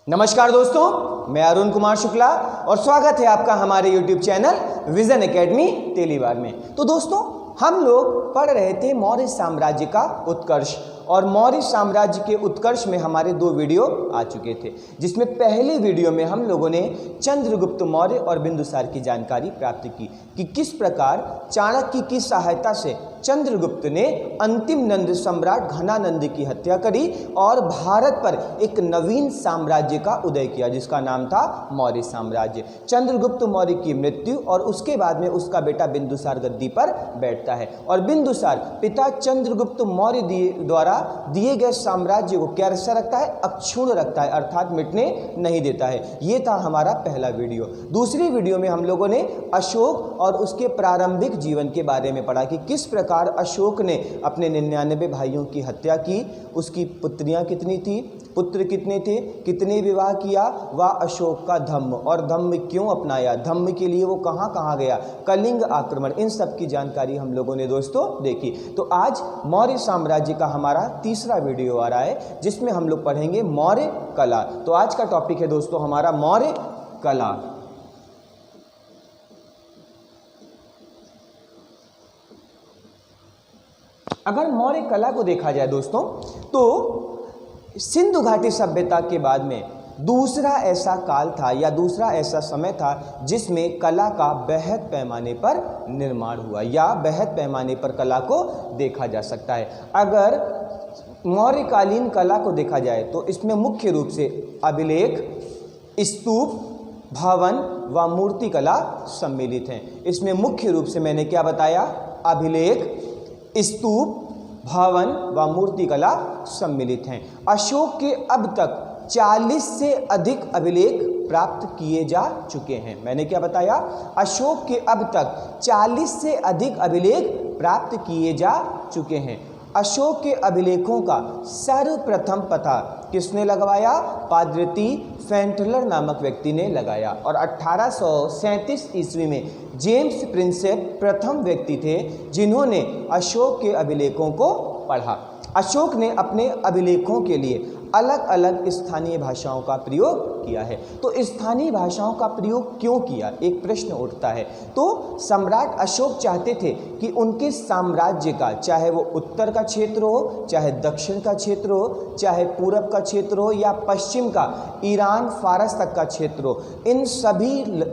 नमस्कार दोस्तों, मैं अरुण कुमार शुक्ला और स्वागत है आपका हमारे YouTube चैनल विजन एकेडमी तेलीवार में। तो दोस्तों, हम लोग पढ़ रहे थे मौर्य साम्राज्य का उत्कर्ष और मौर्य साम्राज्य के उत्कर्ष में हमारे दो वीडियो आ चुके थे, जिसमें पहले वीडियो में हम लोगों ने चंद्रगुप्त मौर्य और बिंदुसार की जानकारी प्राप्त की कि किस प्रकार चाणक्य की सहायता से चंद्रगुप्त ने अंतिम नंद सम्राट घनानंद की हत्या करी और भारत पर एक नवीन साम्राज्य का उदय किया जिसका नाम था मौर्य साम्राज्य। चंद्रगुप्त मौर्य की मृत्यु और उसके बाद में उसका बेटा बिंदुसार गद्दी पर बैठता है और बिंदुसार पिता चंद्रगुप्त मौर्य द्वारा दिए गए साम्राज्य को कैसा रखता है, अक्षुण्ण रखता है, अर्थात मिटने नहीं देता है। ये था हमारा पहला वीडियो। दूसरी वीडियो में हम लोगों ने अशोक और उसके प्रारंभिक जीवन के बारे में पढ़ा कि किस प्रकार अशोक ने अपने 99 भाइयों की हत्या की, उसकी पुत्रियां कितनी थी, पुत्र कितने थे, कितने विवाह किया, वह अशोक का धम्म और धम्म क्यों अपनाया, धम्म के लिए वो कहाँ कहाँ गया, कलिंग आक्रमण, इन सब की जानकारी हम लोगों ने दोस्तों देखी। तो आज मौर्य साम्राज्य का हमारा तीसरा वीडियो आ रहा है जिसमें हम लोग पढ़ेंगे मौर्य कला। तो आज का टॉपिक है दोस्तों हमारा मौर्य कला। अगर मौर्य कला को देखा जाए दोस्तों तो सिंधु घाटी सभ्यता के बाद में दूसरा ऐसा काल था या दूसरा ऐसा समय था जिसमें कला का बृहद पैमाने पर निर्माण हुआ या बृहद पैमाने पर कला को देखा जा सकता है। अगर मौर्यकालीन कला को देखा जाए तो इसमें मुख्य रूप से अभिलेख, स्तूप, भवन व मूर्ति कला सम्मिलित हैं। इसमें मुख्य रूप से मैंने क्या बताया, अभिलेख, स्तूप, भवन व मूर्ति कला सम्मिलित हैं। अशोक के अब तक 40 से अधिक अभिलेख प्राप्त किए जा चुके हैं। मैंने क्या बताया, अशोक के अब तक 40 से अधिक अभिलेख प्राप्त किए जा चुके हैं। अशोक के अभिलेखों का सर्वप्रथम पता किसने लगवाया, पादृति फेंटलर नामक व्यक्ति ने लगाया और 1837 ईस्वी में जेम्स प्रिंसेप प्रथम व्यक्ति थे जिन्होंने अशोक के अभिलेखों को पढ़ा। अशोक ने अपने अभिलेखों के लिए अलग अलग स्थानीय भाषाओं का प्रयोग किया है। तो स्थानीय भाषाओं का प्रयोग क्यों किया, एक प्रश्न उठता है। तो सम्राट अशोक चाहते थे कि उनके साम्राज्य का, चाहे वो उत्तर का क्षेत्र हो, चाहे दक्षिण का क्षेत्र हो, चाहे पूरब का क्षेत्र हो या पश्चिम का ईरान फारस तक का क्षेत्र हो, इन सभी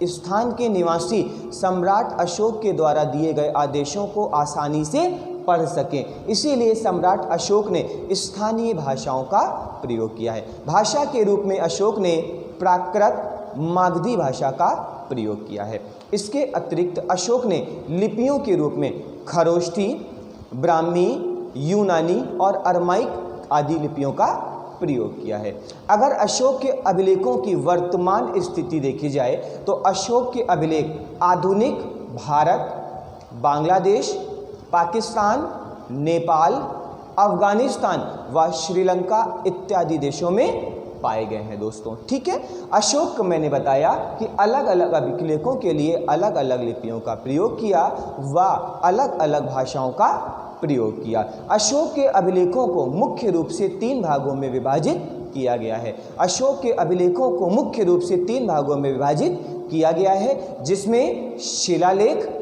स्थान के निवासी सम्राट अशोक के द्वारा दिए गए आदेशों को आसानी से पढ़ सकें। इसीलिए सम्राट अशोक ने स्थानीय भाषाओं का प्रयोग किया है। भाषा के रूप में अशोक ने प्राकृत मागधी भाषा का प्रयोग किया है। इसके अतिरिक्त अशोक ने लिपियों के रूप में खरोष्ठी, ब्राह्मी, यूनानी और अरमाइक आदि लिपियों का प्रयोग किया है। अगर अशोक के अभिलेखों की वर्तमान स्थिति देखी जाए तो अशोक के अभिलेख आधुनिक भारत, बांग्लादेश, पाकिस्तान, नेपाल, अफगानिस्तान व श्रीलंका इत्यादि देशों में पाए गए हैं दोस्तों। ठीक है, अशोक को मैंने बताया कि अलग अलग अभिलेखों के लिए अलग अलग लिपियों का प्रयोग किया व अलग अलग भाषाओं का प्रयोग किया। अशोक के अभिलेखों को मुख्य रूप से 3 भागों में विभाजित किया गया है। अशोक के अभिलेखों को मुख्य रूप से 3 भागों में विभाजित किया गया है, जिसमें शिलालेख,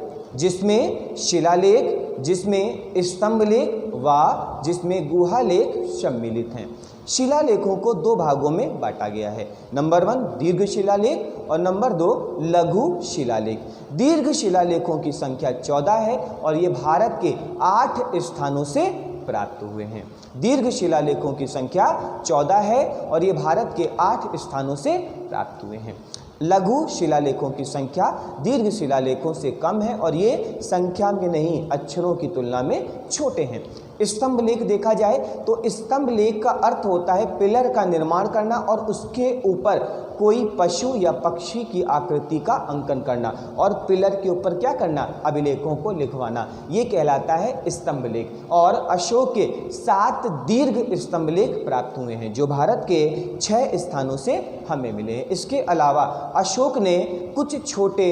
जिसमें स्तंभलेख व जिसमें गुहालेख सम्मिलित हैं। शिलालेखों को 2 भागों में बांटा गया है। नंबर 1 दीर्घ शिलालेख और नंबर 2 लघु शिलालेख। दीर्घ शिलालेखों की संख्या 14 है और ये भारत के 8 स्थानों से प्राप्त हुए हैं। दीर्घ शिलालेखों की संख्या 14 है और ये भारत के 8 स्थानों से प्राप्त हुए हैं। लघु शिलालेखों की संख्या दीर्घ शिलालेखों से कम है और ये संख्या में नहीं, अक्षरों की तुलना में छोटे हैं। स्तंभ लेख देखा जाए तो स्तंभ लेख का अर्थ होता है पिलर का निर्माण करना और उसके ऊपर कोई पशु या पक्षी की आकृति का अंकन करना और पिलर के ऊपर क्या करना, अभिलेखों को लिखवाना, ये कहलाता है स्तंभ लेख। और अशोक के 7 दीर्घ स्तंभ लेख प्राप्त हुए हैं जो भारत के 6 स्थानों से हमें मिले हैं। इसके अलावा अशोक ने कुछ छोटे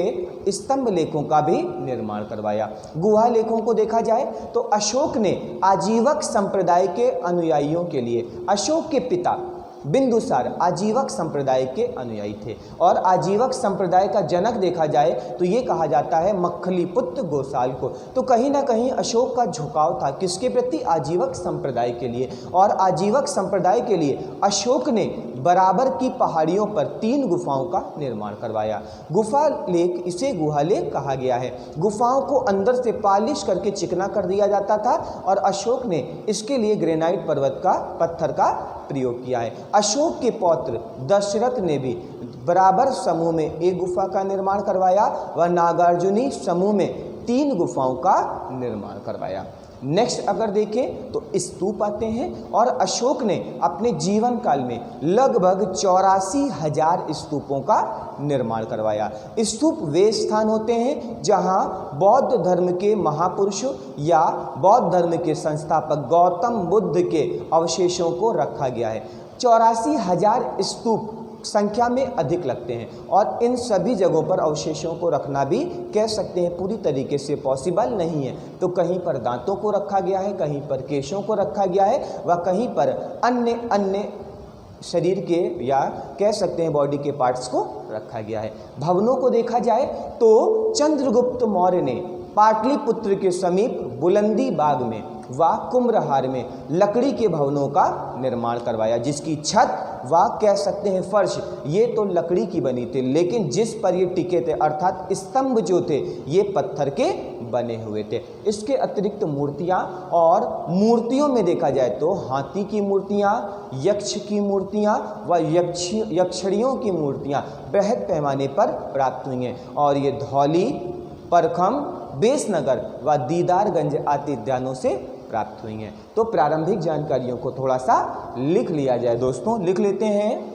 स्तंभ लेखों का भी निर्माण करवाया। गुहा लेखों को देखा जाए तो अशोक ने आजीवक संप्रदाय के अनुयायियों के लिए, अशोक के पिता बिंदुसार आजीवक संप्रदाय के अनुयायी थे। और आजीवक संप्रदाय का जनक देखा जाए तो ये कहा जाता है मखलीपुत्र गोसाल को। तो कहीं ना कहीं अशोक का झुकाव था किसके प्रति? आजीवक संप्रदाय के लिए। और आजीवक संप्रदाय के लिए अशोक ने बराबर की पहाड़ियों पर 3 गुफाओं का निर्माण करवाया। गुफा लेक, इसे गुहा लेक कहा गया है। गुफाओं को अंदर से पॉलिश करके चिकना कर दिया जाता था और अशोक ने इसके लिए ग्रेनाइट पर्वत का पत्थर का प्रयोग किया है। अशोक के पौत्र दशरथ ने भी बराबर समूह में एक गुफा का निर्माण करवाया व नागार्जुनी समूह में 3 गुफाओं का निर्माण करवाया। नेक्स्ट अगर देखें तो स्तूप आते हैं और अशोक ने अपने जीवन काल में लगभग 84,000 स्तूपों का निर्माण करवाया। स्तूप वे स्थान होते हैं जहां बौद्ध धर्म के महापुरुषों या बौद्ध धर्म के संस्थापक गौतम बुद्ध के अवशेषों को रखा गया है। 84,000 स्तूप संख्या में अधिक लगते हैं और इन सभी जगहों पर अवशेषों को रखना भी कह सकते हैं पूरी तरीके से पॉसिबल नहीं है। तो कहीं पर दांतों को रखा गया है, कहीं पर केशों को रखा गया है व कहीं पर अन्य शरीर के या कह सकते हैं बॉडी के पार्ट्स को रखा गया है। भवनों को देखा जाए तो चंद्रगुप्त मौर्य ने पाटलिपुत्र के समीप बुलंदी बाग में व कुम्भरहार में लकड़ी के भवनों का निर्माण करवाया, जिसकी छत व कह सकते हैं फर्श ये तो लकड़ी की बनी थी, लेकिन जिस पर ये टिके थे अर्थात स्तंभ जो थे ये पत्थर के बने हुए थे। इसके अतिरिक्त मूर्तियाँ और मूर्तियों में देखा जाए तो हाथी की मूर्तियाँ, यक्ष की मूर्तियाँ व यक्षिणियों की मूर्तियाँ बृहद पैमाने पर प्राप्त हुई हैं और ये धौली, परखम, बेसनगर व दीदारगंज आदि उद्यानों से प्राप्त हुई हैं। तो प्रारंभिक जानकारियों को थोड़ा सा लिख लिया जाए दोस्तों, लिख लेते हैं।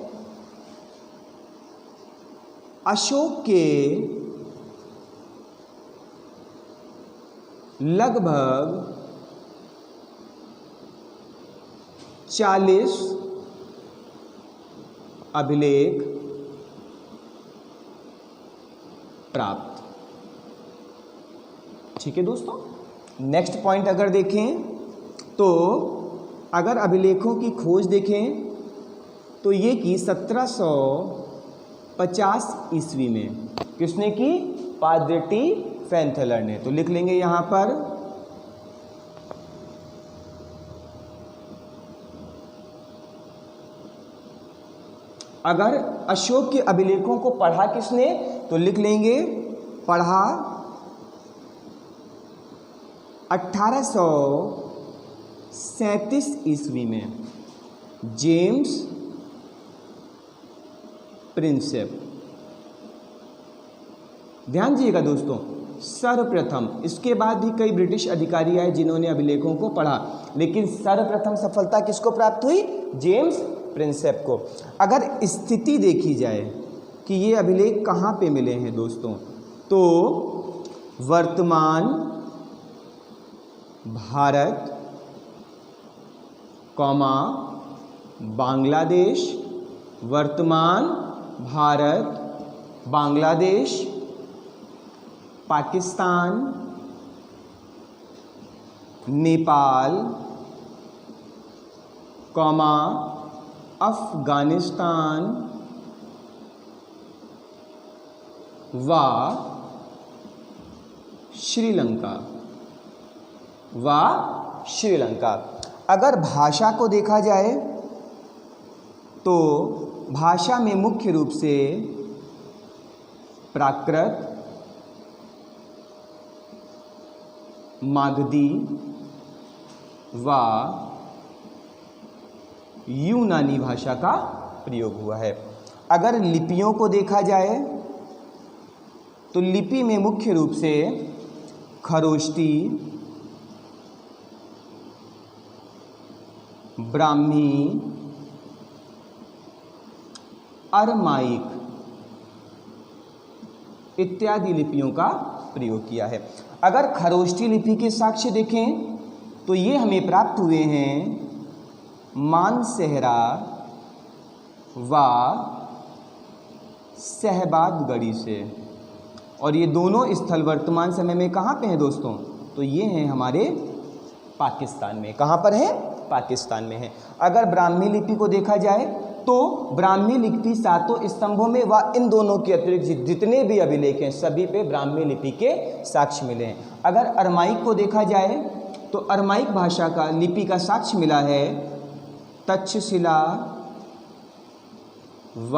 अशोक के लगभग 40 अभिलेख प्राप्त। ठीक है दोस्तों, नेक्स्ट पॉइंट अगर देखें तो अगर अभिलेखों की खोज देखें तो ये की 1750 ईस्वी में किसने की? पादरी टी फैंथलर ने। तो लिख लेंगे यहाँ पर अगर अशोक के अभिलेखों को पढ़ा किसने तो लिख लेंगे पढ़ा 1837 ईस्वी में जेम्स प्रिंसेप। ध्यान दीजिएगा दोस्तों, सर्वप्रथम, इसके बाद भी कई ब्रिटिश अधिकारी आए जिन्होंने अभिलेखों को पढ़ा, लेकिन सर्वप्रथम सफलता किसको प्राप्त हुई? जेम्स प्रिंसेप को। अगर स्थिति देखी जाए कि ये अभिलेख कहाँ पे मिले हैं दोस्तों, तो वर्तमान भारत, बांग्लादेश, वर्तमान भारत, बांग्लादेश, पाकिस्तान, नेपाल, अफगानिस्तान व श्रीलंका। अगर भाषा को देखा जाए तो भाषा में मुख्य रूप से प्राकृत, मागधी व यूनानी भाषा का प्रयोग हुआ है। अगर लिपियों को देखा जाए तो लिपि में मुख्य रूप से खरोष्टी, ब्राह्मी, अरमाइक इत्यादि लिपियों का प्रयोग किया है। अगर खरोष्टी लिपि के साक्ष्य देखें तो ये हमें प्राप्त हुए हैं मानसेहरा व सहबादगढ़ी से, और ये दोनों स्थल वर्तमान समय में कहाँ पे हैं दोस्तों? तो ये हैं हमारे पाकिस्तान में। कहाँ पर है? पाकिस्तान में है। अगर ब्राह्मी लिपि को देखा जाए तो ब्राह्मी लिपि सातों स्तंभों में व इन दोनों के अतिरिक्त जितने भी अभिलेख हैं सभी पे ब्राह्मी लिपि के साक्ष्य मिले हैं। अगर अरमाइक को देखा जाए तो अरमाइक भाषा का लिपि का साक्ष्य मिला है तक्षशिला व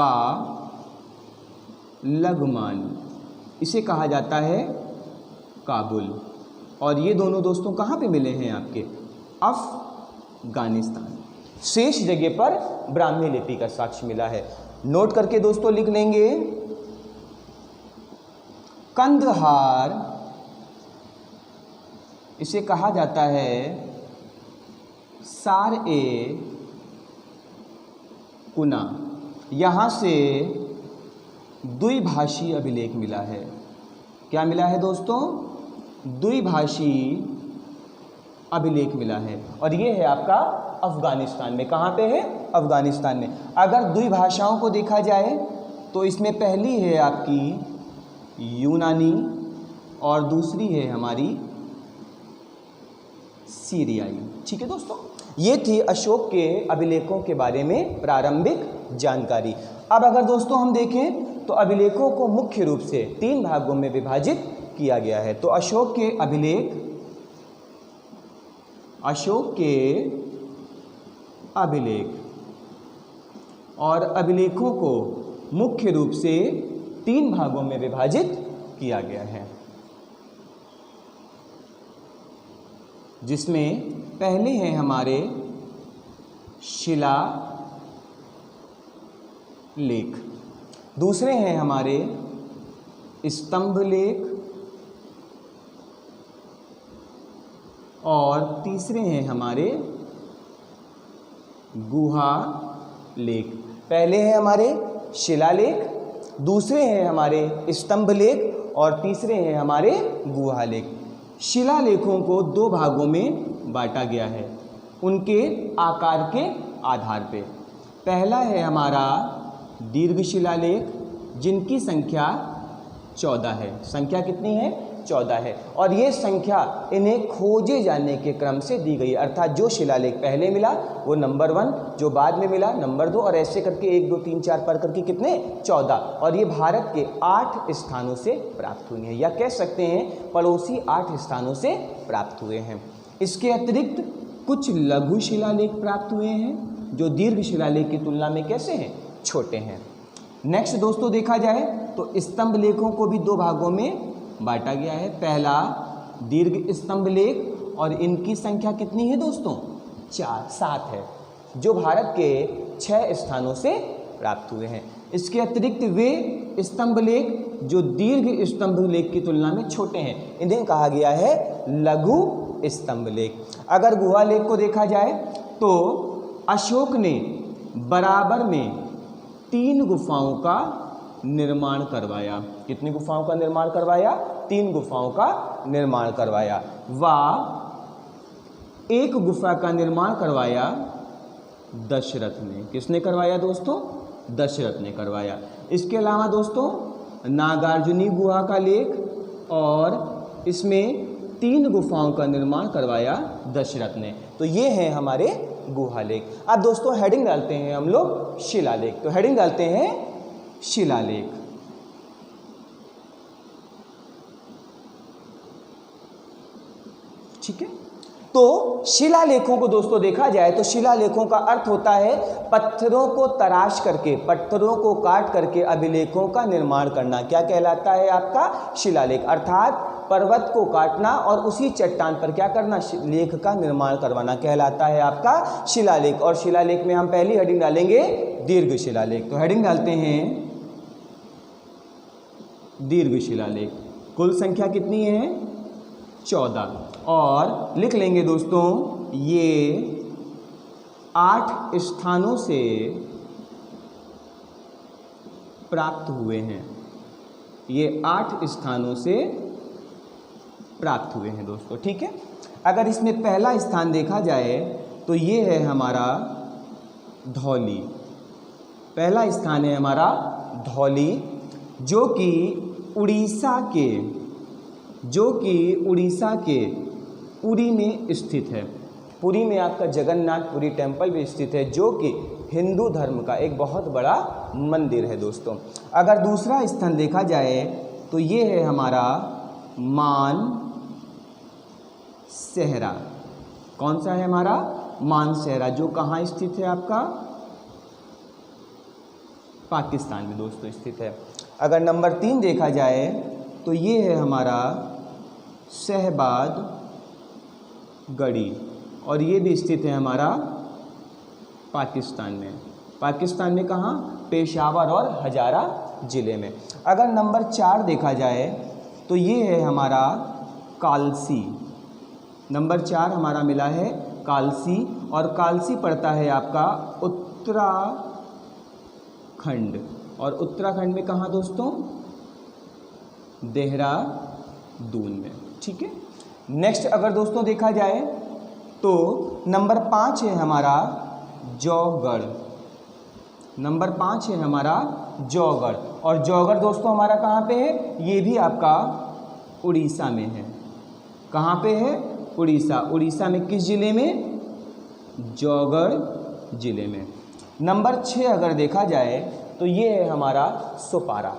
लघुमान, इसे कहा जाता है काबुल। और ये दोनों दोस्तों कहाँ पे मिले हैं आपके? अफगानिस्तान। शेष जगह पर ब्राह्मी लिपि का साक्ष्य मिला है। नोट करके दोस्तों लिख लेंगे कंदहार, इसे कहा जाता है सार-ए-कुना। यहां से द्विभाषी अभिलेख मिला है। क्या मिला है दोस्तों? द्विभाषी अभिलेख मिला है और ये है आपका अफगानिस्तान में। कहाँ पे है? अफगानिस्तान में। अगर द्विभाषाओं को देखा जाए तो इसमें पहली है आपकी यूनानी और दूसरी है हमारी सीरियाई। ठीक है दोस्तों, ये थी अशोक के अभिलेखों के बारे में प्रारंभिक जानकारी। अब अगर दोस्तों हम देखें तो अभिलेखों को मुख्य रूप से 3 भागों में विभाजित किया गया है। तो अशोक के अभिलेख और अभिलेखों को मुख्य रूप से 3 भागों में विभाजित किया गया है, जिसमें पहले हैं हमारे शिला लेख, दूसरे हैं हमारे स्तंभ लेख और तीसरे हैं हमारे गुहा लेख। पहले हैं हमारे शिलालेख, दूसरे हैं हमारे स्तंभ लेख और तीसरे हैं हमारे गुहा लेख। शिलालेखों को 2 भागों में बांटा गया है उनके आकार के आधार पे। पहला है हमारा दीर्घ शिलालेख, जिनकी संख्या 14 है। संख्या कितनी है? 14 है। और ये संख्या इन्हें खोजे जाने के क्रम से दी गई, अर्थात जो शिलालेख पहले मिला वो नंबर 1, जो बाद में मिला नंबर 2, और ऐसे करके 1 2 3 4 पर करके कितने? 14। और ये भारत के 8 स्थानों से प्राप्त हुई हैं, या कह सकते हैं पड़ोसी 8 स्थानों से प्राप्त हुए हैं। इसके अतिरिक्त कुछ लघु शिलालेख प्राप्त हुए हैं जो दीर्घ शिलालेख की तुलना में कैसे हैं? छोटे हैं। नेक्स्ट दोस्तों देखा जाए तो स्तंभ लेखों को भी 2 भागों में बांटा गया है। पहला दीर्घ स्तंभ लेख और इनकी संख्या कितनी है दोस्तों? 7 है, जो भारत के 6 स्थानों से प्राप्त हुए हैं। इसके अतिरिक्त वे स्तंभ लेख जो दीर्घ स्तंभ लेख की तुलना में छोटे हैं, इन्हें कहा गया है लघु स्तंभ लेख। अगर गुहा लेख को देखा जाए तो अशोक ने बराबर में 3 गुफाओं का निर्माण करवाया। कितनी गुफाओं का निर्माण करवाया? 3 गुफाओं का निर्माण करवाया। व 1 गुफा का निर्माण करवाया दशरथ ने। किसने करवाया दोस्तों? दशरथ ने करवाया। इसके अलावा दोस्तों नागार्जुनी गुहा का लेख और इसमें 3 गुफाओं का निर्माण करवाया दशरथ ने। तो ये हैं हमारे गुहा लेख। अब दोस्तों हेडिंग डालते हैं हम लोग शिलालेख। तो हेडिंग डालते हैं शिलालेख। ठीक है, तो शिलालेखों को दोस्तों देखा जाए तो शिलालेखों का अर्थ होता है पत्थरों को तराश करके, पत्थरों को काट करके अभिलेखों का निर्माण करना। क्या कहलाता है आपका? शिलालेख। अर्थात पर्वत को काटना और उसी चट्टान पर क्या करना? लेख का निर्माण करवाना कहलाता है आपका शिलालेख। और शिलालेख में हम पहली हेडिंग डालेंगे दीर्घ शिलालेख। तो हेडिंग डालते हैं दीर्घ शिलालेख। कुल संख्या कितनी है? 14। और लिख लेंगे दोस्तों ये 8 स्थानों से प्राप्त हुए हैं। ये 8 स्थानों से प्राप्त हुए हैं दोस्तों। ठीक है, अगर इसमें पहला स्थान देखा जाए तो ये है हमारा धौली। पहला स्थान है हमारा धौली, जो कि उड़ीसा के पुरी में स्थित है। पुरी में आपका जगन्नाथपुरी टेम्पल भी स्थित है, जो कि हिंदू धर्म का एक बहुत बड़ा मंदिर है दोस्तों। अगर दूसरा स्थान देखा जाए तो ये है हमारा मानसेहरा। कौन सा है हमारा? मानसेहरा, जो कहाँ स्थित है आपका? पाकिस्तान में दोस्तों स्थित है। अगर नंबर 3 देखा जाए तो ये है हमारा शहबाद गढ़ी, और ये भी स्थित है हमारा पाकिस्तान में। पाकिस्तान में कहाँ? पेशावर और हजारा ज़िले में। अगर नंबर 4 देखा जाए तो ये है हमारा कालसी। नंबर 4 हमारा मिला है कालसी, और कालसी पड़ता है आपका उत्तराखंड, और उत्तराखंड में कहाँ दोस्तों? देहरादून में। ठीक है। नेक्स्ट अगर दोस्तों देखा जाए तो नंबर 5 है हमारा जौगढ़। नंबर 5 है हमारा जौगढ़, और जौगढ़ दोस्तों हमारा कहाँ पे है? ये भी आपका उड़ीसा में है। कहाँ पे है? उड़ीसा। उड़ीसा में किस ज़िले में? जौगढ़ ज़िले में। नंबर 6 अगर देखा जाए तो ये है हमारा सोपारा।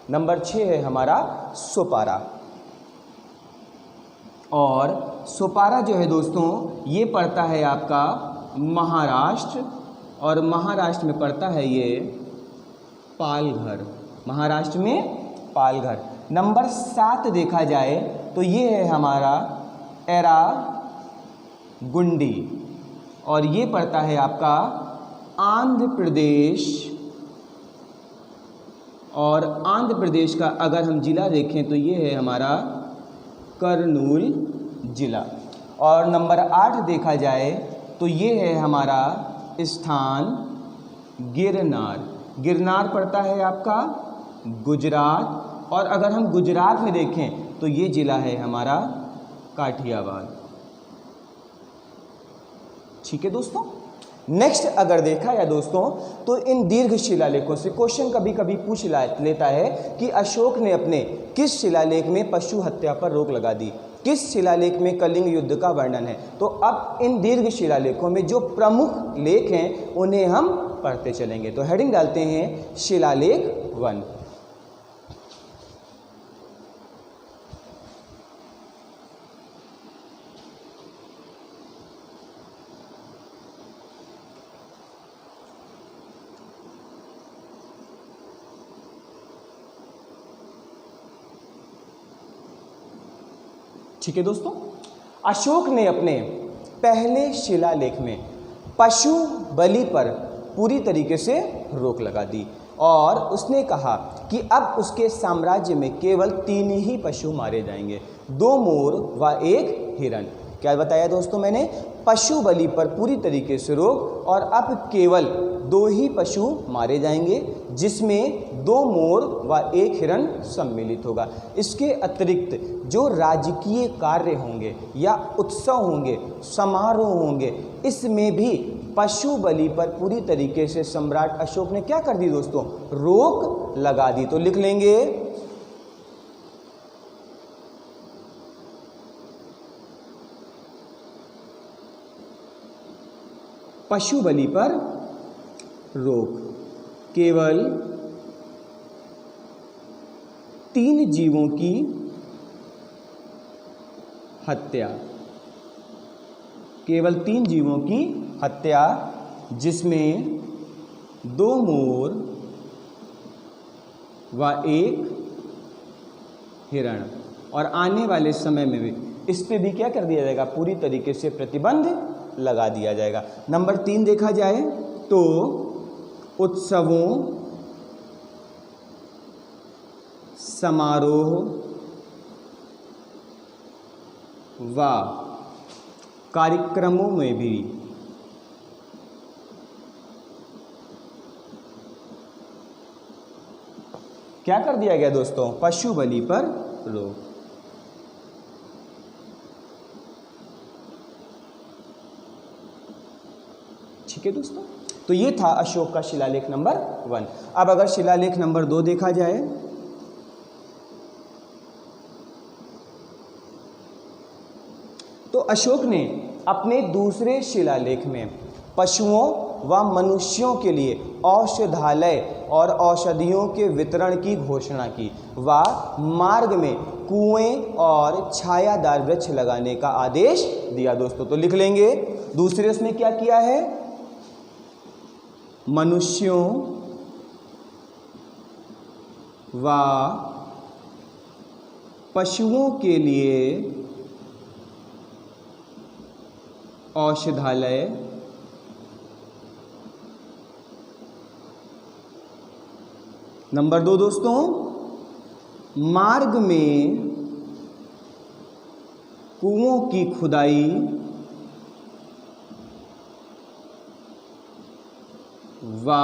नंबर 6 है हमारा सोपारा, और सोपारा जो है दोस्तों ये पड़ता है आपका महाराष्ट्र, और महाराष्ट्र में पड़ता है ये पालघर। महाराष्ट्र में पालघर। नंबर 7 देखा जाए तो ये है हमारा एरागुंडी, और ये पड़ता है आपका आंध्र प्रदेश, और आंध्र प्रदेश का अगर हम ज़िला देखें तो ये है हमारा कर्नूल ज़िला। और नंबर 8 देखा जाए तो ये है हमारा स्थान गिरनार। गिरनार पड़ता है आपका गुजरात, और अगर हम गुजरात में देखें तो ये ज़िला है हमारा काठियावाड़। ठीक है दोस्तों। नेक्स्ट अगर देखा या दोस्तों तो इन दीर्घ शिलालेखों से क्वेश्चन कभी कभी पूछ लेता है कि अशोक ने अपने किस शिलालेख में पशु हत्या पर रोक लगा दी, किस शिलालेख में कलिंग युद्ध का वर्णन है। तो अब इन दीर्घ शिलालेखों में जो प्रमुख लेख हैं उन्हें हम पढ़ते चलेंगे। तो हेडिंग डालते हैं शिलालेख 1। ठीक है दोस्तों। अशोक ने अपने पहले शिलालेख में पशु बलि पर पूरी तरीके से रोक लगा दी, और उसने कहा कि अब उसके साम्राज्य में केवल 3 ही पशु मारे जाएंगे, 2 मोर व 1 हिरण। क्या बताया दोस्तों मैंने? पशु बलि पर पूरी तरीके से रोक, और अब केवल 2 ही पशु मारे जाएंगे, जिसमें 2 मोर व 1 हिरण सम्मिलित होगा। इसके अतिरिक्त जो राजकीय कार्य होंगे या उत्सव होंगे, समारोह होंगे, इसमें भी पशु बलि पर पूरी तरीके से सम्राट अशोक ने क्या कर दी दोस्तों? रोक लगा दी। तो लिख लेंगे पशु बलि पर रोक। केवल 3 जीवों की हत्या, केवल 3 जीवों की हत्या, जिसमें 2 मोर व 1 हिरण। और आने वाले समय में भी इस पे भी क्या कर दिया जाएगा? पूरी तरीके से प्रतिबंध लगा दिया जाएगा। नंबर 3 देखा जाए तो उत्सवों, समारोह व कार्यक्रमों में भी क्या कर दिया गया दोस्तों? पशु बलि पर रोक। ठीक है दोस्तों। तो ये था अशोक का शिलालेख नंबर 1। अब अगर शिलालेख नंबर 2 देखा जाए तो अशोक ने अपने दूसरे शिलालेख में पशुओं व मनुष्यों के लिए औषधालय और औषधियों के वितरण की घोषणा की व मार्ग में कुएं और छायादार वृक्ष लगाने का आदेश दिया। दोस्तों तो लिख लेंगे। दूसरे उसमें क्या किया है, मनुष्यों व पशुओं के लिए औषधालय नंबर 2 दोस्तों, मार्ग में कुओं की खुदाई व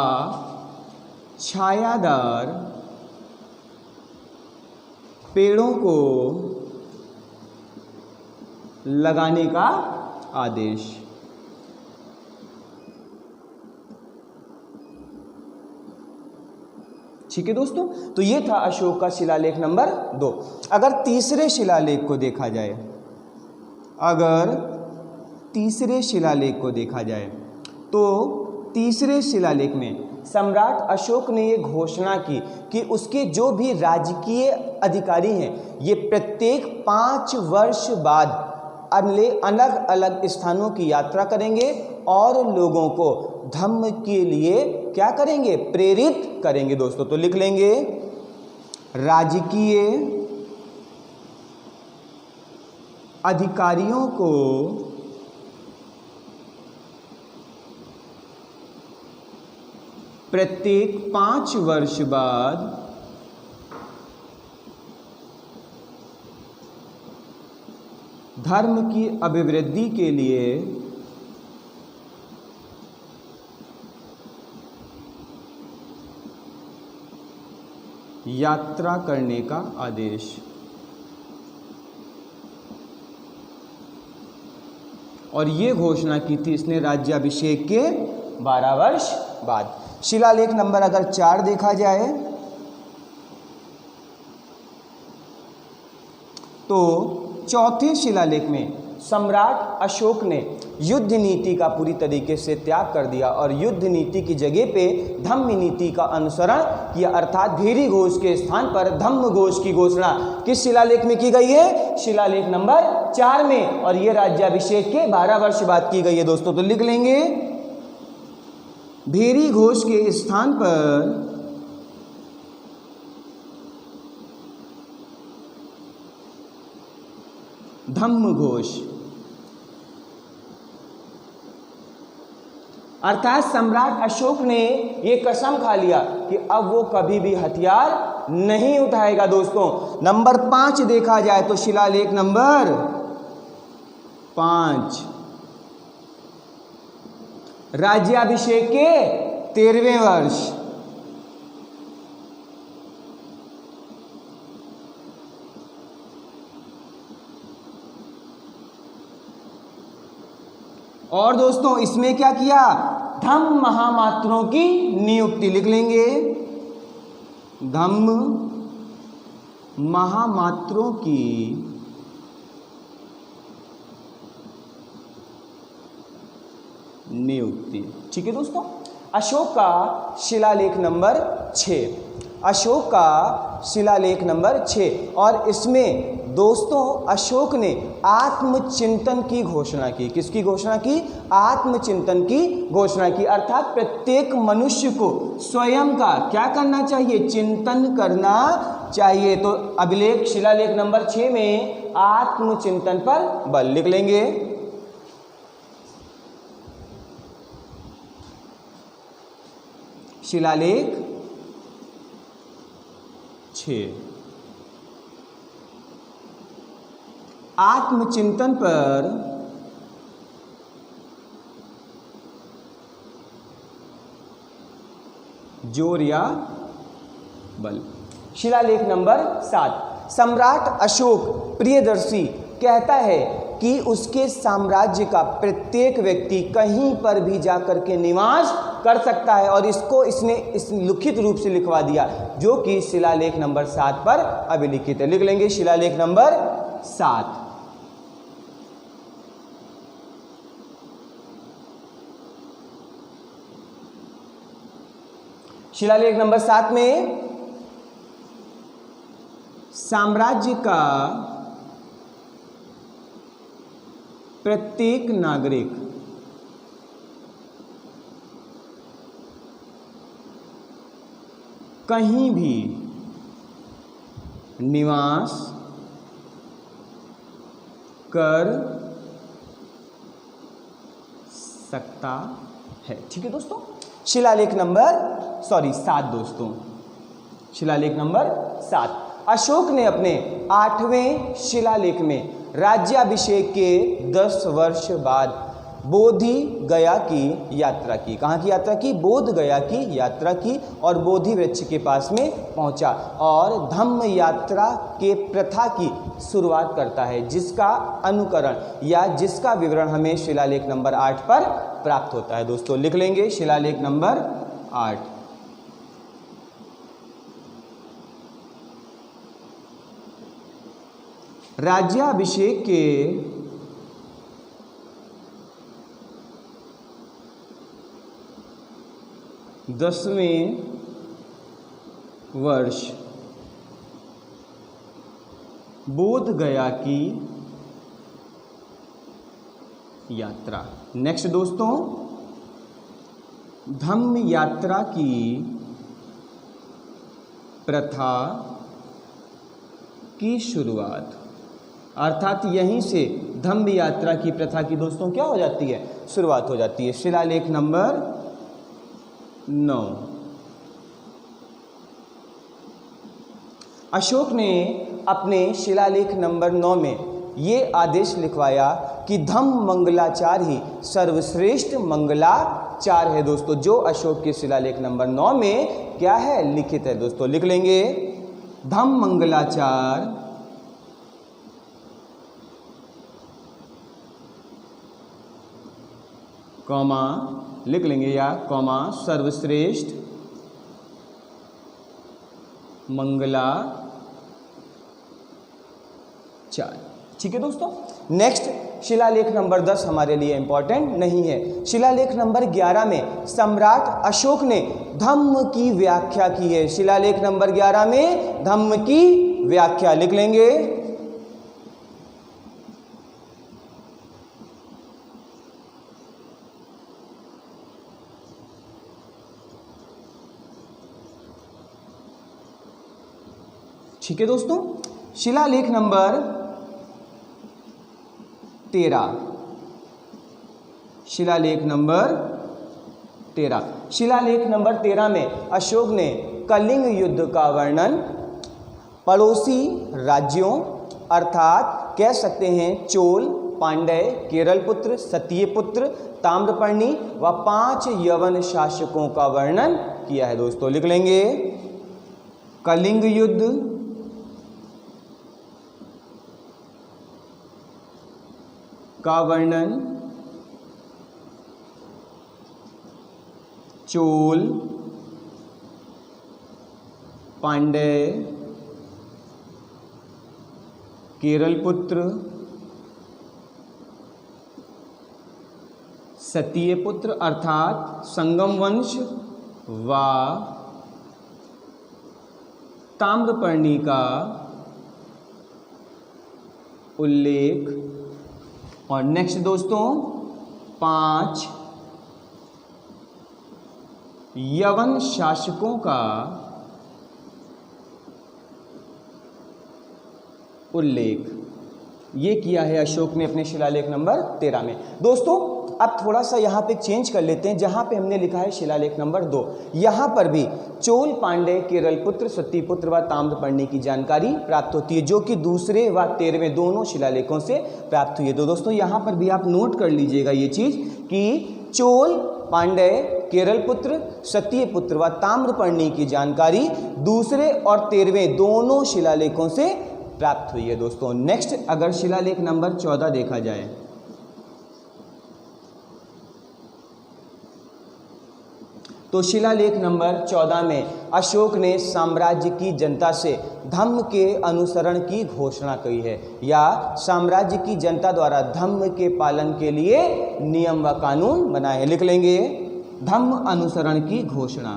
छायादार पेड़ों को लगाने का आदेश। ठीक है दोस्तों, तो ये था अशोक का शिलालेख नंबर 2। अगर तीसरे शिलालेख को देखा जाए, अगर तीसरे शिलालेख को देखा जाए तो तीसरे शिलालेख में सम्राट अशोक ने ये घोषणा की कि उसके जो भी राजकीय अधिकारी हैं ये प्रत्येक 5 वर्ष बाद अलग अलग स्थानों की यात्रा करेंगे और लोगों को धम्म के लिए क्या करेंगे, प्रेरित करेंगे। दोस्तों तो लिख लेंगे, राजकीय अधिकारियों को प्रत्येक 5 वर्ष बाद धर्म की अभिवृद्धि के लिए यात्रा करने का आदेश। और ये घोषणा की थी इसने राज्याभिषेक के 12 वर्ष बाद। शिलालेख नंबर अगर 4 देखा जाए तो चौथे शिलालेख में सम्राट अशोक ने युद्ध नीति का पूरी तरीके से त्याग कर दिया और युद्ध नीति की जगह पे धम्म नीति का अनुसरण किया, अर्थात भीरी घोष के स्थान पर धम्म घोष की घोषणा किस शिलालेख में की गई है, शिलालेख नंबर 4 में। और ये राज्याभिषेक के 12 वर्ष बाद की गई है। दोस्तों तो लिख लेंगे, भीरी घोष के स्थान पर धम्म घोष, अर्थात सम्राट अशोक ने ये कसम खा लिया कि अब वो कभी भी हथियार नहीं उठाएगा। दोस्तों नंबर 5 देखा जाए तो शिलालेख नंबर 5 राज्याभिषेक के 13वें वर्ष, और दोस्तों इसमें क्या किया, धम्म महामात्रों की नियुक्ति। लिख लेंगे, धम्म महामात्रों की नियुक्ति। ठीक है दोस्तों, अशोक का शिलालेख नंबर 6, अशोक का शिलालेख नंबर 6, और इसमें दोस्तों अशोक ने आत्मचिंतन की घोषणा की। किसकी घोषणा की, आत्मचिंतन की घोषणा की, अर्थात प्रत्येक मनुष्य को स्वयं का क्या करना चाहिए, चिंतन करना चाहिए। तो अभिलेख शिलालेख नंबर 6 में आत्मचिंतन पर बल। लिख लेंगे, शिलालेख 6 आत्मचिंतन पर जोर या बल। शिलालेख नंबर 7, सम्राट अशोक प्रियदर्शी कहता है कि उसके साम्राज्य का प्रत्येक व्यक्ति कहीं पर भी जाकर के निवास कर सकता है, और इसको इसने इस लिखित रूप से लिखवा दिया, जो कि शिलालेख नंबर 7 पर अभिलिखित है। लिख लेंगे, शिलालेख नंबर 7। शिलालेख नंबर 7 में साम्राज्य का प्रत्येक नागरिक कहीं भी निवास कर सकता है। ठीक है दोस्तों, शिलालेख नंबर 7 दोस्तों, शिलालेख नंबर 7। अशोक ने अपने 8वें शिलालेख में राज्याभिषेक के 10 वर्ष बाद बोधि गया की यात्रा की। कहाँ की यात्रा की? बोध गया की यात्रा की और बोधि वृक्ष के पास में पहुंचा और धम्म यात्रा के प्रथा की शुरुआत करता है, जिसका अनुकरण या जिसका विवरण हमें शिलालेख नंबर 8 पर प्राप्त होता है। दोस्तों लिख लेंगे शिलालेख नंबर 8। राज्याभिषेक के 10वें वर्ष बोध गया की यात्रा। नेक्स्ट दोस्तों, धम्म यात्रा की प्रथा की शुरुआत, अर्थात यहीं से धम्म यात्रा की प्रथा की दोस्तों क्या हो जाती है? शुरुआत हो जाती है। शिलालेख नंबर 9। अशोक ने अपने शिलालेख नंबर 9 में ये आदेश लिखवाया कि धम्म मंगलाचार ही सर्वश्रेष्ठ मंगलाचार है। दोस्तों जो अशोक के शिलालेख नंबर 9 में क्या है? लिखित है। दोस्तों लिख लेंगे धम्म मंगलाचार कॉमा लिख लेंगे या कॉमा सर्वश्रेष्ठ मंगलाचार। ठीक है दोस्तों। नेक्स्ट शिलालेख नंबर 10 हमारे लिए इंपॉर्टेंट नहीं है। शिलालेख नंबर 11 में सम्राट अशोक ने धम्म की व्याख्या की है। शिलालेख नंबर 11 में धम्म की व्याख्या लिख लेंगे ठीक है दोस्तों। शिलालेख नंबर 13, शिलालेख नंबर 13, शिलालेख नंबर 13 में अशोक ने कलिंग युद्ध का वर्णन पड़ोसी राज्यों अर्थात कह सकते हैं चोल, पांड्य, केरलपुत्र, सत्यपुत्र, ताम्रपर्णी व 5 यवन शासकों का वर्णन किया है। दोस्तों लिख लेंगे कलिंग युद्ध का वर्णन चोल, पांड्य, केरलपुत्र, सत्यपुत्र अर्थात संगम वंश व ताम्रपर्णी का उल्लेख। और नेक्स्ट दोस्तों 5 यवन शासकों का उल्लेख ये किया है अशोक ने अपने शिलालेख नंबर 13 में। दोस्तों अब थोड़ा सा यहाँ पे चेंज कर लेते हैं। जहाँ पे हमने लिखा है शिलालेख नंबर 2, यहाँ पर भी चोल, पांड्य, केरलपुत्र, सत्यपुत्र व ताम्रपर्णी की जानकारी प्राप्त होती है, जो कि दूसरे व 13वें दोनों शिलालेखों से प्राप्त हुई है। तो दोस्तों यहाँ पर भी आप नोट कर लीजिएगा ये चीज़ कि चोल, पांड्य, केरलपुत्र, सत्यपुत्र व ताम्रपर्णी की जानकारी दूसरे और 13वें दोनों शिलालेखों से प्राप्त हुई है। दोस्तों नेक्स्ट अगर शिलालेख नंबर 14 देखा जाए तो शिलालेख नंबर 14 में अशोक ने साम्राज्य की जनता से धम्म के अनुसरण की घोषणा की है, या साम्राज्य की जनता द्वारा धम्म के पालन के लिए नियम व कानून बनाए हैं। लिख लेंगे धम्म अनुसरण की घोषणा।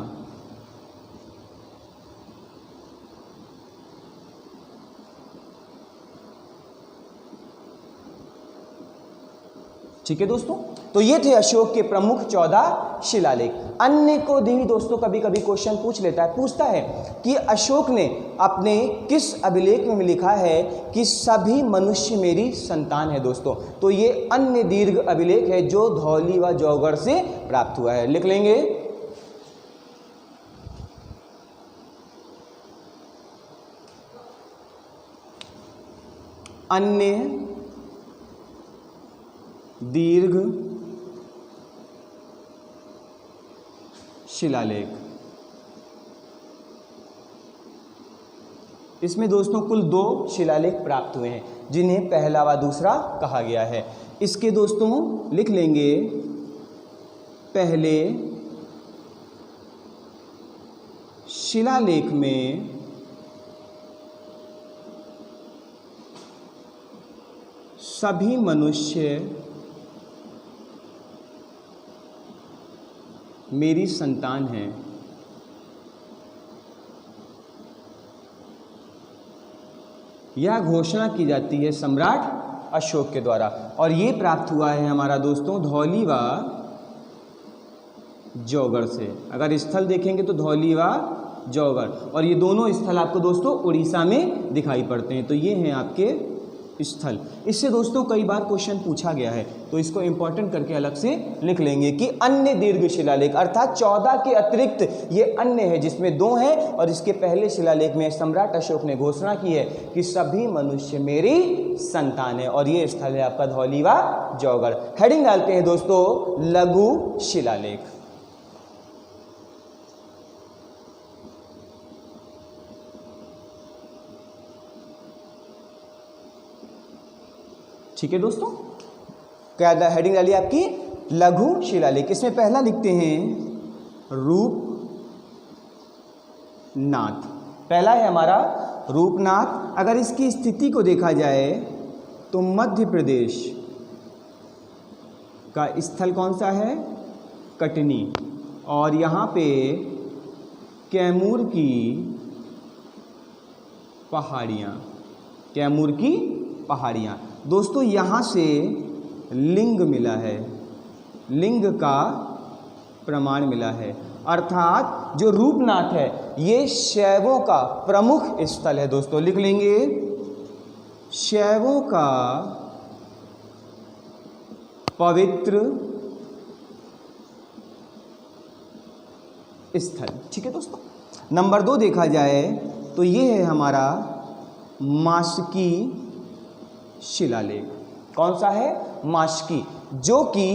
ठीक है दोस्तों, तो ये थे अशोक के प्रमुख 14 शिलालेख। अन्य को भी दोस्तों कभी कभी क्वेश्चन पूछता है कि अशोक ने अपने किस अभिलेख में लिखा है कि सभी मनुष्य मेरी संतान है दोस्तों। तो ये अन्य दीर्घ अभिलेख है जो धौली व जौगढ़ से प्राप्त हुआ है। लिख लेंगे, अन्य दीर्घ शिलालेख। इसमें दोस्तों कुल 2 शिलालेख प्राप्त हुए हैं जिन्हें पहला व दूसरा कहा गया है। इसके दोस्तों लिख लेंगे, पहले शिलालेख में सभी मनुष्य मेरी संतान है। यह घोषणा की जाती है सम्राट अशोक के द्वारा और ये प्राप्त हुआ है हमारा दोस्तों धौली व जौगढ़ से। अगर स्थल देखेंगे तो धौली व जौगढ़, और ये दोनों स्थल आपको दोस्तों उड़ीसा में दिखाई पड़ते हैं। तो ये हैं आपके स्थल। इससे दोस्तों कई बार क्वेश्चन पूछा गया है, तो इसको इंपॉर्टेंट करके अलग से लिख लेंगे कि अन्य दीर्घ शिलालेख, अर्थात 14 के अतिरिक्त ये अन्य है जिसमें 2 हैं। और इसके पहले शिलालेख में सम्राट अशोक ने घोषणा की है कि सभी मनुष्य मेरी संतान है, और ये स्थल है आपका धौली व जौगढ़। हेडिंग डालते हैं दोस्तों लघु शिलालेख। ठीक है दोस्तों, क्या हेडिंग डाली आपकी लघु शिलालेख। इसमें पहला लिखते हैं रूपनाथ। पहला है हमारा रूपनाथ। अगर इसकी स्थिति को देखा जाए तो मध्य प्रदेश का स्थल कौन सा है, कटनी, और यहाँ पे कैमूर की पहाड़ियाँ, कैमूर की पहाड़ियाँ। दोस्तों यहाँ से लिंग मिला है, लिंग का प्रमाण मिला है, अर्थात जो रूपनाथ है ये शैवों का प्रमुख स्थल है दोस्तों। लिख लेंगे शैवों का पवित्र स्थल। ठीक है दोस्तों, नंबर 2 देखा जाए तो ये है हमारा मास्की शिलालेख। कौन सा है, मास्की, जो कि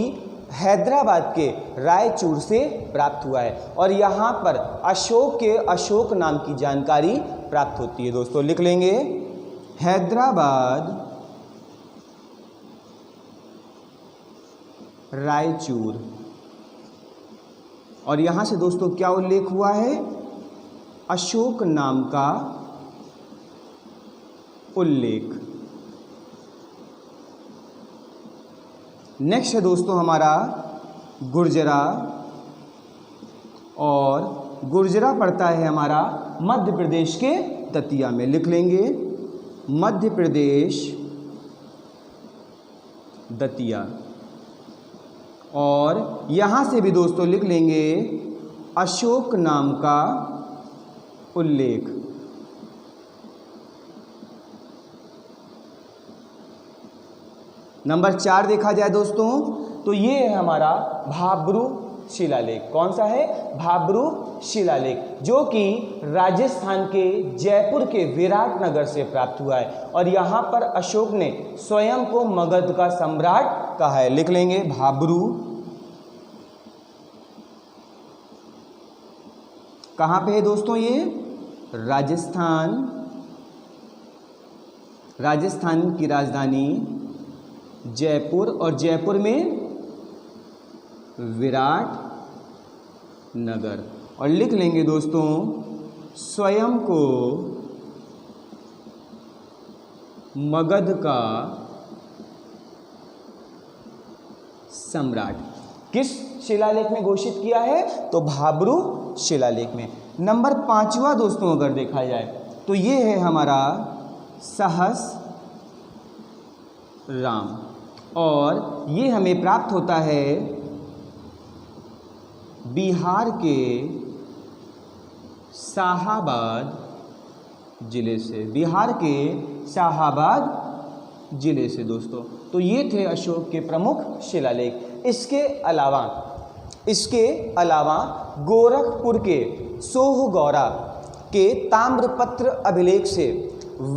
हैदराबाद के रायचूर से प्राप्त हुआ है, और यहाँ पर अशोक के अशोक नाम की जानकारी प्राप्त होती है दोस्तों। लिख लेंगे हैदराबाद रायचूर, और यहाँ से दोस्तों क्या उल्लेख हुआ है, अशोक नाम का उल्लेख। नेक्स्ट है दोस्तों हमारा गुर्जरा, और गुर्जरा पड़ता है हमारा मध्य प्रदेश के दतिया में। लिख लेंगे मध्य प्रदेश दतिया, और यहाँ से भी दोस्तों लिख लेंगे अशोक नाम का उल्लेख। नंबर 4 देखा जाए दोस्तों तो ये है हमारा भाब्रू शिलालेख। कौन सा है, भाब्रू शिलालेख, जो कि राजस्थान के जयपुर के विराटनगर से प्राप्त हुआ है, और यहाँ पर अशोक ने स्वयं को मगध का सम्राट कहा है। लिख लेंगे भाब्रू। कहाँ पे है दोस्तों ये, राजस्थान, राजस्थान की राजधानी जयपुर, और जयपुर में विराट नगर। और लिख लेंगे दोस्तों स्वयं को मगध का सम्राट किस शिलालेख में घोषित किया है, तो भाब्रू शिलालेख में। नंबर 5वां दोस्तों अगर देखा जाए तो ये है हमारा सहस राम। और ये हमें प्राप्त होता है बिहार के शाहाबाद जिले से, बिहार के शाहाबाद जिले से दोस्तों। तो ये थे अशोक के प्रमुख शिलालेख। इसके अलावा गोरखपुर के सोहगौरा के ताम्रपत्र अभिलेख से व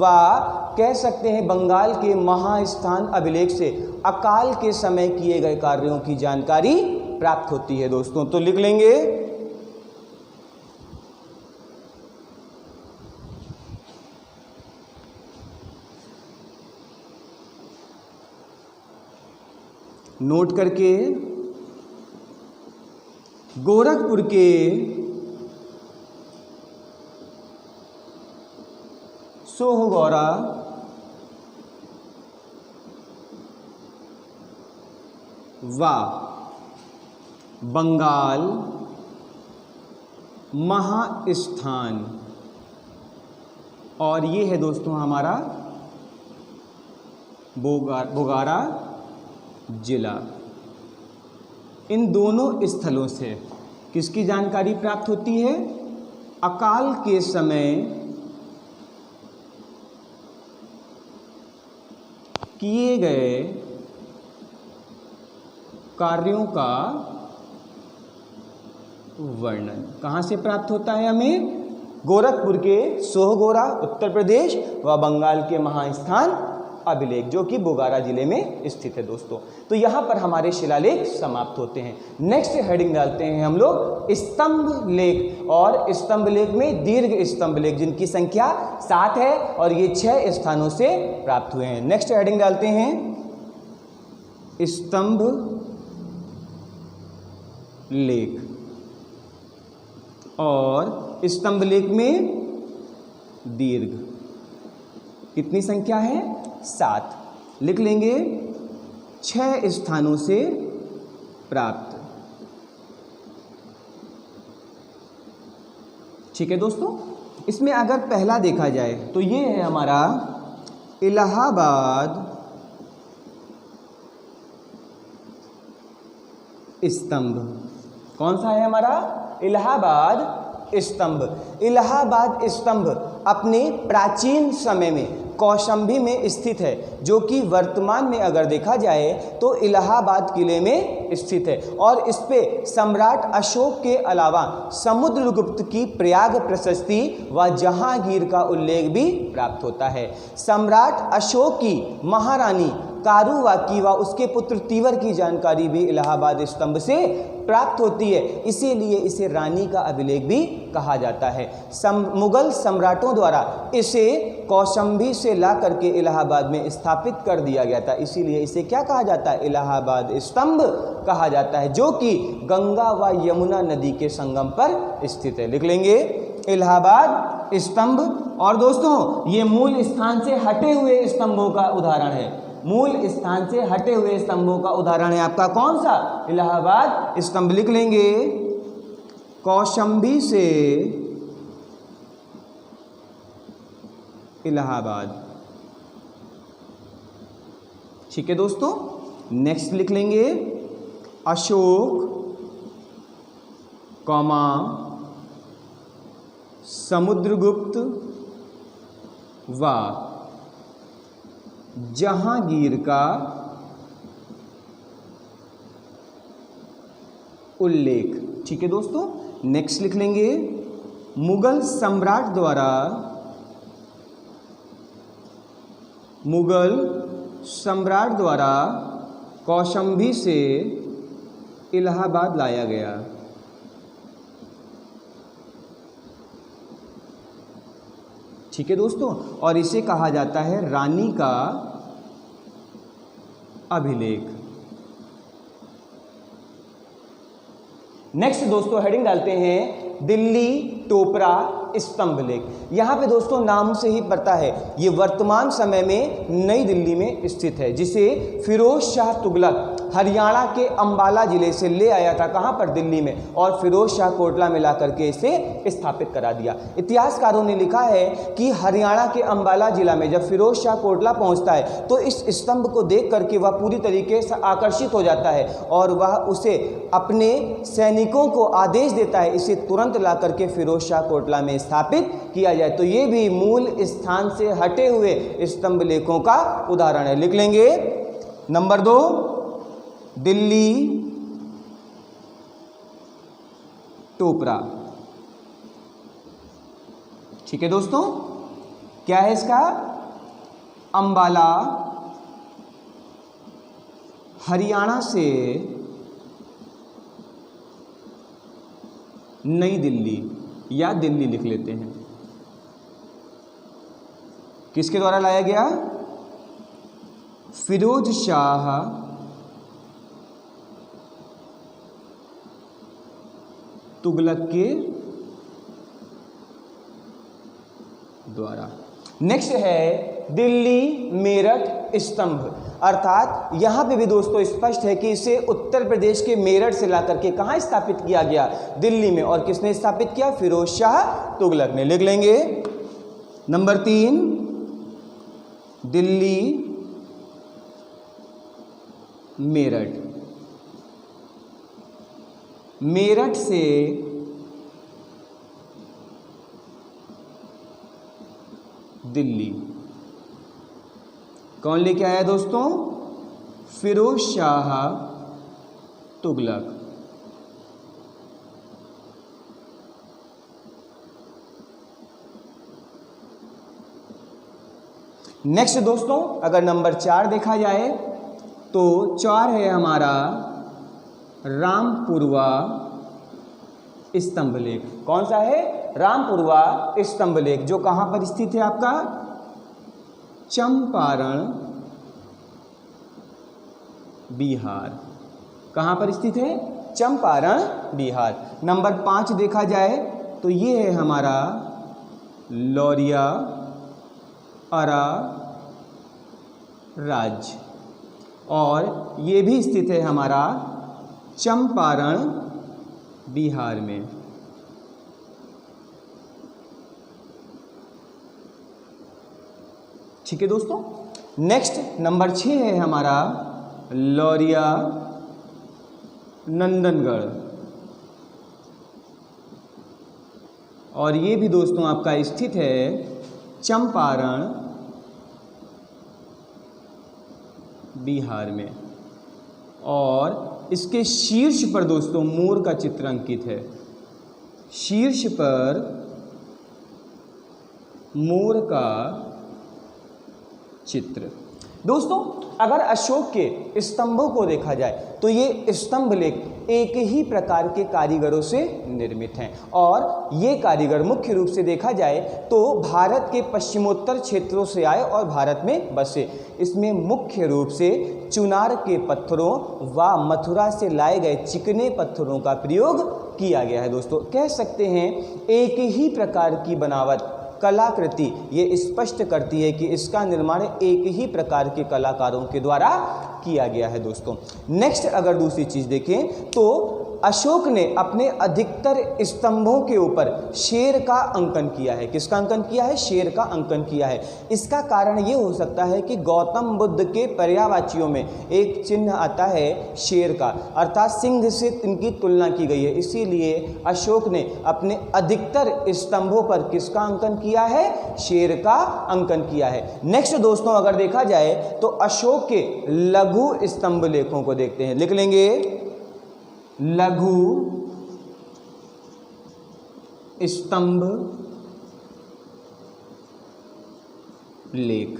कह सकते हैं बंगाल के महास्थान अभिलेख से अकाल के समय किए गए कार्यों की जानकारी प्राप्त होती है दोस्तों। तो लिख लेंगे नोट करके, गोरखपुर के सोहगौरा व बंगाल महास्थान, और ये है दोस्तों हमारा बोगारा जिला। इन दोनों स्थलों से किसकी जानकारी प्राप्त होती है? अकाल के समय किए गए कार्यों का वर्णन। कहाँ से प्राप्त होता है हमें? गोरखपुर के सोहगौरा उत्तर प्रदेश व बंगाल के महास्थान अभिलेख जो कि बोगारा जिले में स्थित है दोस्तों। तो यहाँ पर हमारे शिलालेख समाप्त होते हैं। नेक्स्ट हेडिंग डालते हैं हम लोग स्तंभ लेख, और स्तंभ लेख में दीर्घ स्तंभ लेख जिनकी संख्या 7 है और ये 6 स्थानों से प्राप्त हुए हैं। नेक्स्ट हेडिंग डालते हैं स्तंभ लेख, और स्तंभ लेख में दीर्घ कितनी संख्या है? 7। लिख लेंगे 6 स्थानों से प्राप्त। ठीक है दोस्तों। इसमें अगर पहला देखा जाए तो ये है हमारा इलाहाबाद स्तंभ। कौन सा है हमारा? इलाहाबाद स्तंभ। इलाहाबाद स्तंभ अपने प्राचीन समय में कौशाम्बी में स्थित है, जो कि वर्तमान में अगर देखा जाए तो इलाहाबाद किले में स्थित है, और इस पे सम्राट अशोक के अलावा समुद्रगुप्त की प्रयाग प्रशस्ति व जहांगीर का उल्लेख भी प्राप्त होता है। सम्राट अशोक की महारानी कारुवाकी व उसके पुत्र तीवर की जानकारी भी इलाहाबाद स्तंभ से प्राप्त होती है, इसीलिए इसे रानी का अभिलेख भी कहा जाता है। मुगल सम्राटों द्वारा इसे कौशाम्बी से ला करके इलाहाबाद में स्थापित कर दिया गया था, इसीलिए इसे क्या कहा जाता है? इलाहाबाद स्तंभ कहा जाता है, जो कि गंगा व यमुना नदी के संगम पर स्थित है। लिख लेंगे इलाहाबाद स्तंभ। और दोस्तों ये मूल स्थान से हटे हुए स्तंभों का उदाहरण है। मूल स्थान से हटे हुए स्तंभों का उदाहरण है आपका कौन सा? इलाहाबाद स्तंभ। लिख लेंगे कौशाम्बी से इलाहाबाद। ठीक है दोस्तों। नेक्स्ट लिख लेंगे अशोक कौमा समुद्रगुप्त व जहांगीर का उल्लेख। ठीक है दोस्तों। नेक्स्ट लिख लेंगे मुगल सम्राट द्वारा कौशाम्बी से इलाहाबाद लाया गया। ठीक है दोस्तों। और इसे कहा जाता है रानी का अभिलेख। नेक्स्ट दोस्तों हेडिंग डालते हैं दिल्ली टोपरा स्तंभ लेख। यहाँ पे दोस्तों नाम से ही पता है ये वर्तमान समय में नई दिल्ली में स्थित है, जिसे फिरोज शाह तुगलक हरियाणा के अंबाला जिले से ले आया था, कहाँ पर, दिल्ली में, और फिरोज शाह कोटला में ला करके इसे स्थापित करा दिया। इतिहासकारों ने लिखा है कि हरियाणा के अंबाला जिला में जब फिरोज शाह कोटला पहुंचता है तो इस स्तंभ को देख करके वह पूरी तरीके से आकर्षित हो जाता है और वह उसे अपने सैनिकों को आदेश देता है इसे तुरंत ला करके फिरोज शाह कोटला में स्थापित किया जाए। तो ये भी मूल स्थान से हटे हुए स्तंभ लेखों का उदाहरण है। लिख लेंगे। नंबर 2, दिल्ली टोपरा। ठीक है दोस्तों, क्या है इसका? अंबाला हरियाणा से नई दिल्ली या दिल्ली लिख लेते हैं, किसके द्वारा लाया गया? फिरोज शाह तुगलक के द्वारा। नेक्स्ट है दिल्ली मेरठ स्तंभ, अर्थात यहां पे भी दोस्तों स्पष्ट है कि इसे उत्तर प्रदेश के मेरठ से लाकर के कहां स्थापित किया गया? दिल्ली में। और किसने स्थापित किया? फिरोज शाह तुगलक ने। लिख लेंगे। नंबर 3, दिल्ली मेरठ। मेरठ से दिल्ली कौन लेके आया दोस्तों? फिरोज शाह तुगलक। नेक्स्ट दोस्तों, अगर नंबर 4 देखा जाए तो 4 है हमारा रामपुरवा स्तंभ लेख। कौन सा है? रामपुरवा स्तंभ लेख, जो कहां पर स्थित है आपका? चंपारण बिहार। कहां पर स्थित है? चंपारण बिहार। नंबर 5 देखा जाए तो ये है हमारा लौरिया अरा राज्य, और ये भी स्थित है हमारा चंपारण बिहार में। ठीक है दोस्तों। नेक्स्ट नंबर 6 है हमारा लौरिया नंदनगढ़, और ये भी दोस्तों आपका स्थित है चंपारण बिहार में, और इसके शीर्ष पर दोस्तों मोर का चित्र अंकित है। शीर्ष पर मोर का चित्र। दोस्तों अगर अशोक के स्तंभों को देखा जाए तो ये स्तंभ लेख एक ही प्रकार के कारीगरों से निर्मित हैं, और ये कारीगर मुख्य रूप से देखा जाए तो भारत के पश्चिमोत्तर क्षेत्रों से आए और भारत में बसे। इसमें मुख्य रूप से चुनार के पत्थरों व मथुरा से लाए गए चिकने पत्थरों का प्रयोग किया गया है। दोस्तों कह सकते हैं एक ही प्रकार की बनावट कलाकृति ये स्पष्ट करती है कि इसका निर्माण एक ही प्रकार के कलाकारों के द्वारा किया गया है। दोस्तों नेक्स्ट अगर दूसरी चीज़ देखें तो अशोक ने अपने अधिकतर स्तंभों के ऊपर शेर का अंकन किया है। किसका अंकन किया है? शेर का अंकन किया है। इसका कारण ये हो सकता है कि गौतम बुद्ध के पर्यायवाचियों में एक चिन्ह आता है शेर का, अर्थात सिंह से इनकी तुलना की गई है, इसीलिए अशोक ने अपने अधिकतर स्तंभों पर किसका अंकन किया है? शेर का अंकन किया है। नेक्स्ट दोस्तों अगर देखा जाए तो अशोक के लघु स्तंभ लेखों को देखते हैं। लिख लेंगे लघु स्तंभ लेख,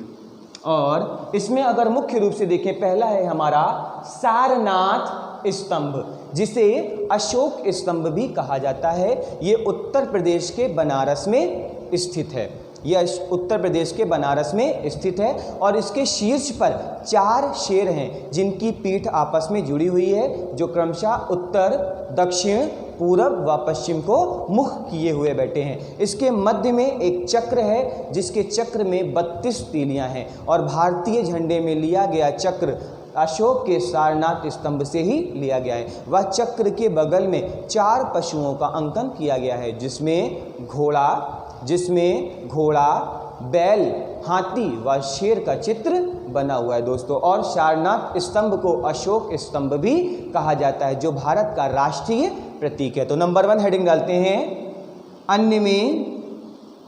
और इसमें अगर मुख्य रूप से देखें पहला है हमारा सारनाथ स्तंभ, जिसे अशोक स्तंभ भी कहा जाता है। ये उत्तर प्रदेश के बनारस में स्थित है। यह उत्तर प्रदेश के बनारस में स्थित है और इसके शीर्ष पर 4 शेर हैं जिनकी पीठ आपस में जुड़ी हुई है, जो क्रमशः उत्तर, दक्षिण, पूरब व पश्चिम को मुख किए हुए बैठे हैं। इसके मध्य में एक चक्र है जिसके चक्र में 32 तीलियां हैं, और भारतीय झंडे में लिया गया चक्र अशोक के सारनाथ स्तंभ से ही लिया गया है। वह चक्र के बगल में 4 पशुओं का अंकन किया गया है, जिसमें घोड़ा, बैल, हाथी व शेर का चित्र बना हुआ है दोस्तों। और सारनाथ स्तंभ को अशोक स्तंभ भी कहा जाता है, जो भारत का राष्ट्रीय प्रतीक है। तो नंबर 1 हेडिंग डालते हैं, अन्य में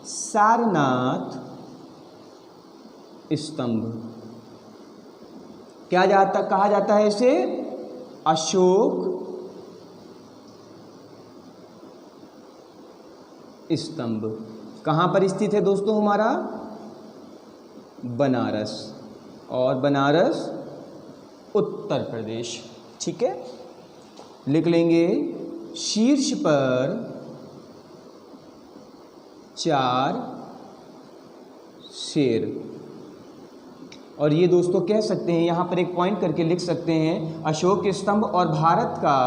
सारनाथ स्तंभ कहा जाता है इसे अशोक स्तंभ। कहाँ पर स्थित है दोस्तों हमारा? बनारस, और बनारस उत्तर प्रदेश। ठीक है, लिख लेंगे शीर्ष पर 4 शेर। और ये दोस्तों कह सकते हैं, यहाँ पर एक पॉइंट करके लिख सकते हैं, अशोक स्तंभ और भारत का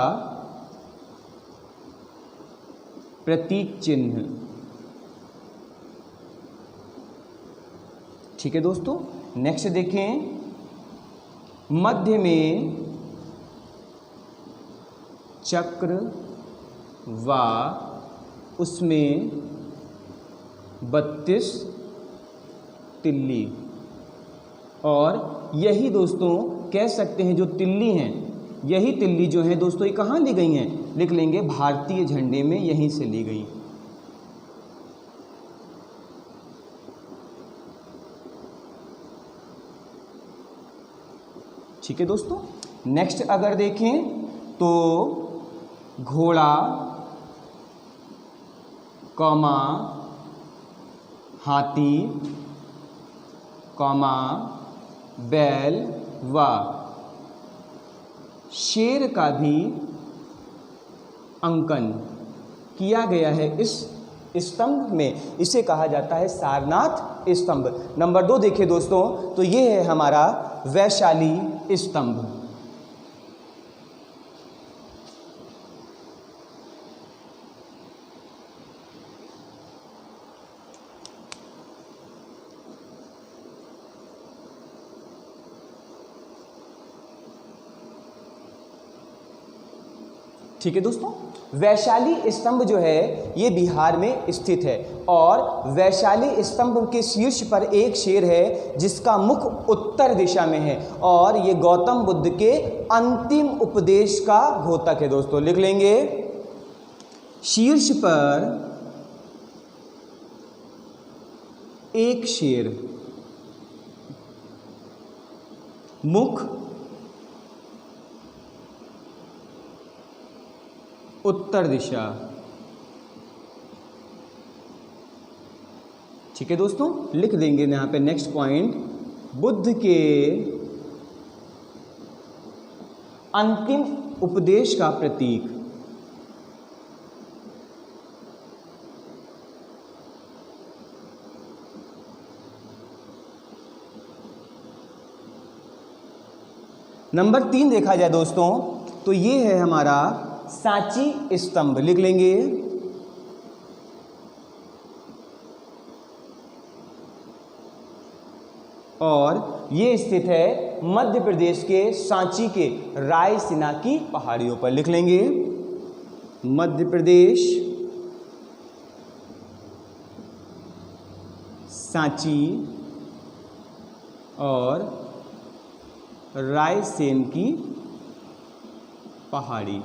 प्रतीक चिन्ह। ठीक है दोस्तों, नेक्स्ट देखें, मध्य में चक्र व उसमें 32 तिल्ली। और यही दोस्तों कह सकते हैं, जो तिल्ली हैं, यही तिल्ली जो है दोस्तों, ये कहाँ ली गई हैं? लिख लेंगे भारतीय झंडे में यहीं से ली गई। ठीक है दोस्तों, नेक्स्ट अगर देखें तो घोड़ा, कौमा, हाथी, कौमा, बैल व शेर का भी अंकन किया गया है इस स्तंभ में। इसे कहा जाता है सारनाथ स्तंभ। नंबर 2 देखिए दोस्तों, तो ये है हमारा वैशाली स्तंभ। ठीक है दोस्तों, वैशाली स्तंभ जो है ये बिहार में स्थित है। और वैशाली स्तंभ के शीर्ष पर एक शेर है, जिसका मुख उत्तर दिशा में है, और ये गौतम बुद्ध के अंतिम उपदेश का द्योतक है दोस्तों। लिख लेंगे शीर्ष पर एक शेर, मुख उत्तर दिशा। ठीक है दोस्तों, लिख देंगे यहाँ पे नेक्स्ट पॉइंट, बुद्ध के अंतिम उपदेश का प्रतीक। नंबर 3 देखा जाए दोस्तों, तो ये है हमारा सांची स्तंभ। लिख लेंगे और ये स्थित है मध्य प्रदेश के सांची के रायसीना की पहाड़ियों पर। लिख लेंगे मध्य प्रदेश सांची और रायसेन की पहाड़ी।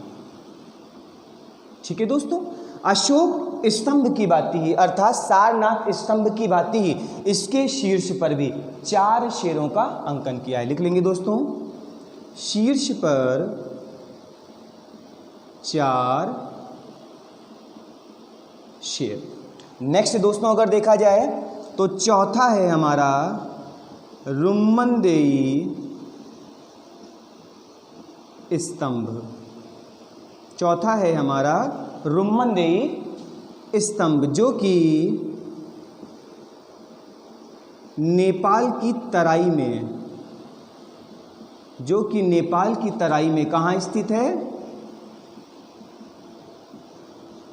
ठीक है दोस्तों, अशोक स्तंभ की बाती ही, अर्थात सारनाथ स्तंभ की बाती ही, इसके शीर्ष पर भी 4 शेरों का अंकन किया है। लिख लेंगे दोस्तों शीर्ष पर 4 शेर। नेक्स्ट दोस्तों अगर देखा जाए तो चौथा है हमारा रुम्मनदेई स्तंभ। चौथा है हमारा रुम्मनदेई स्तंभ, जो कि नेपाल की तराई में कहाँ स्थित है?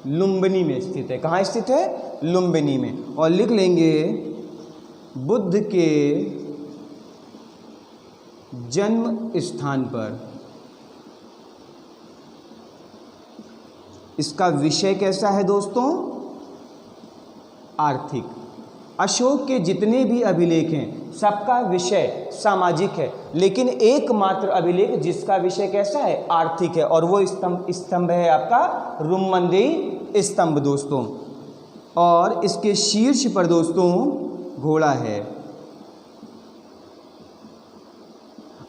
लुम्बिनी में स्थित है। कहाँ स्थित है? लुम्बिनी में। और लिख लेंगे बुद्ध के जन्म स्थान पर। इसका विषय कैसा है दोस्तों? आर्थिक। अशोक के जितने भी अभिलेख हैं सबका विषय सामाजिक है, लेकिन एकमात्र अभिलेख जिसका विषय कैसा है? आर्थिक है, और वो स्तंभ है आपका रुम्मंदेई स्तंभ दोस्तों। और इसके शीर्ष पर दोस्तों घोड़ा है।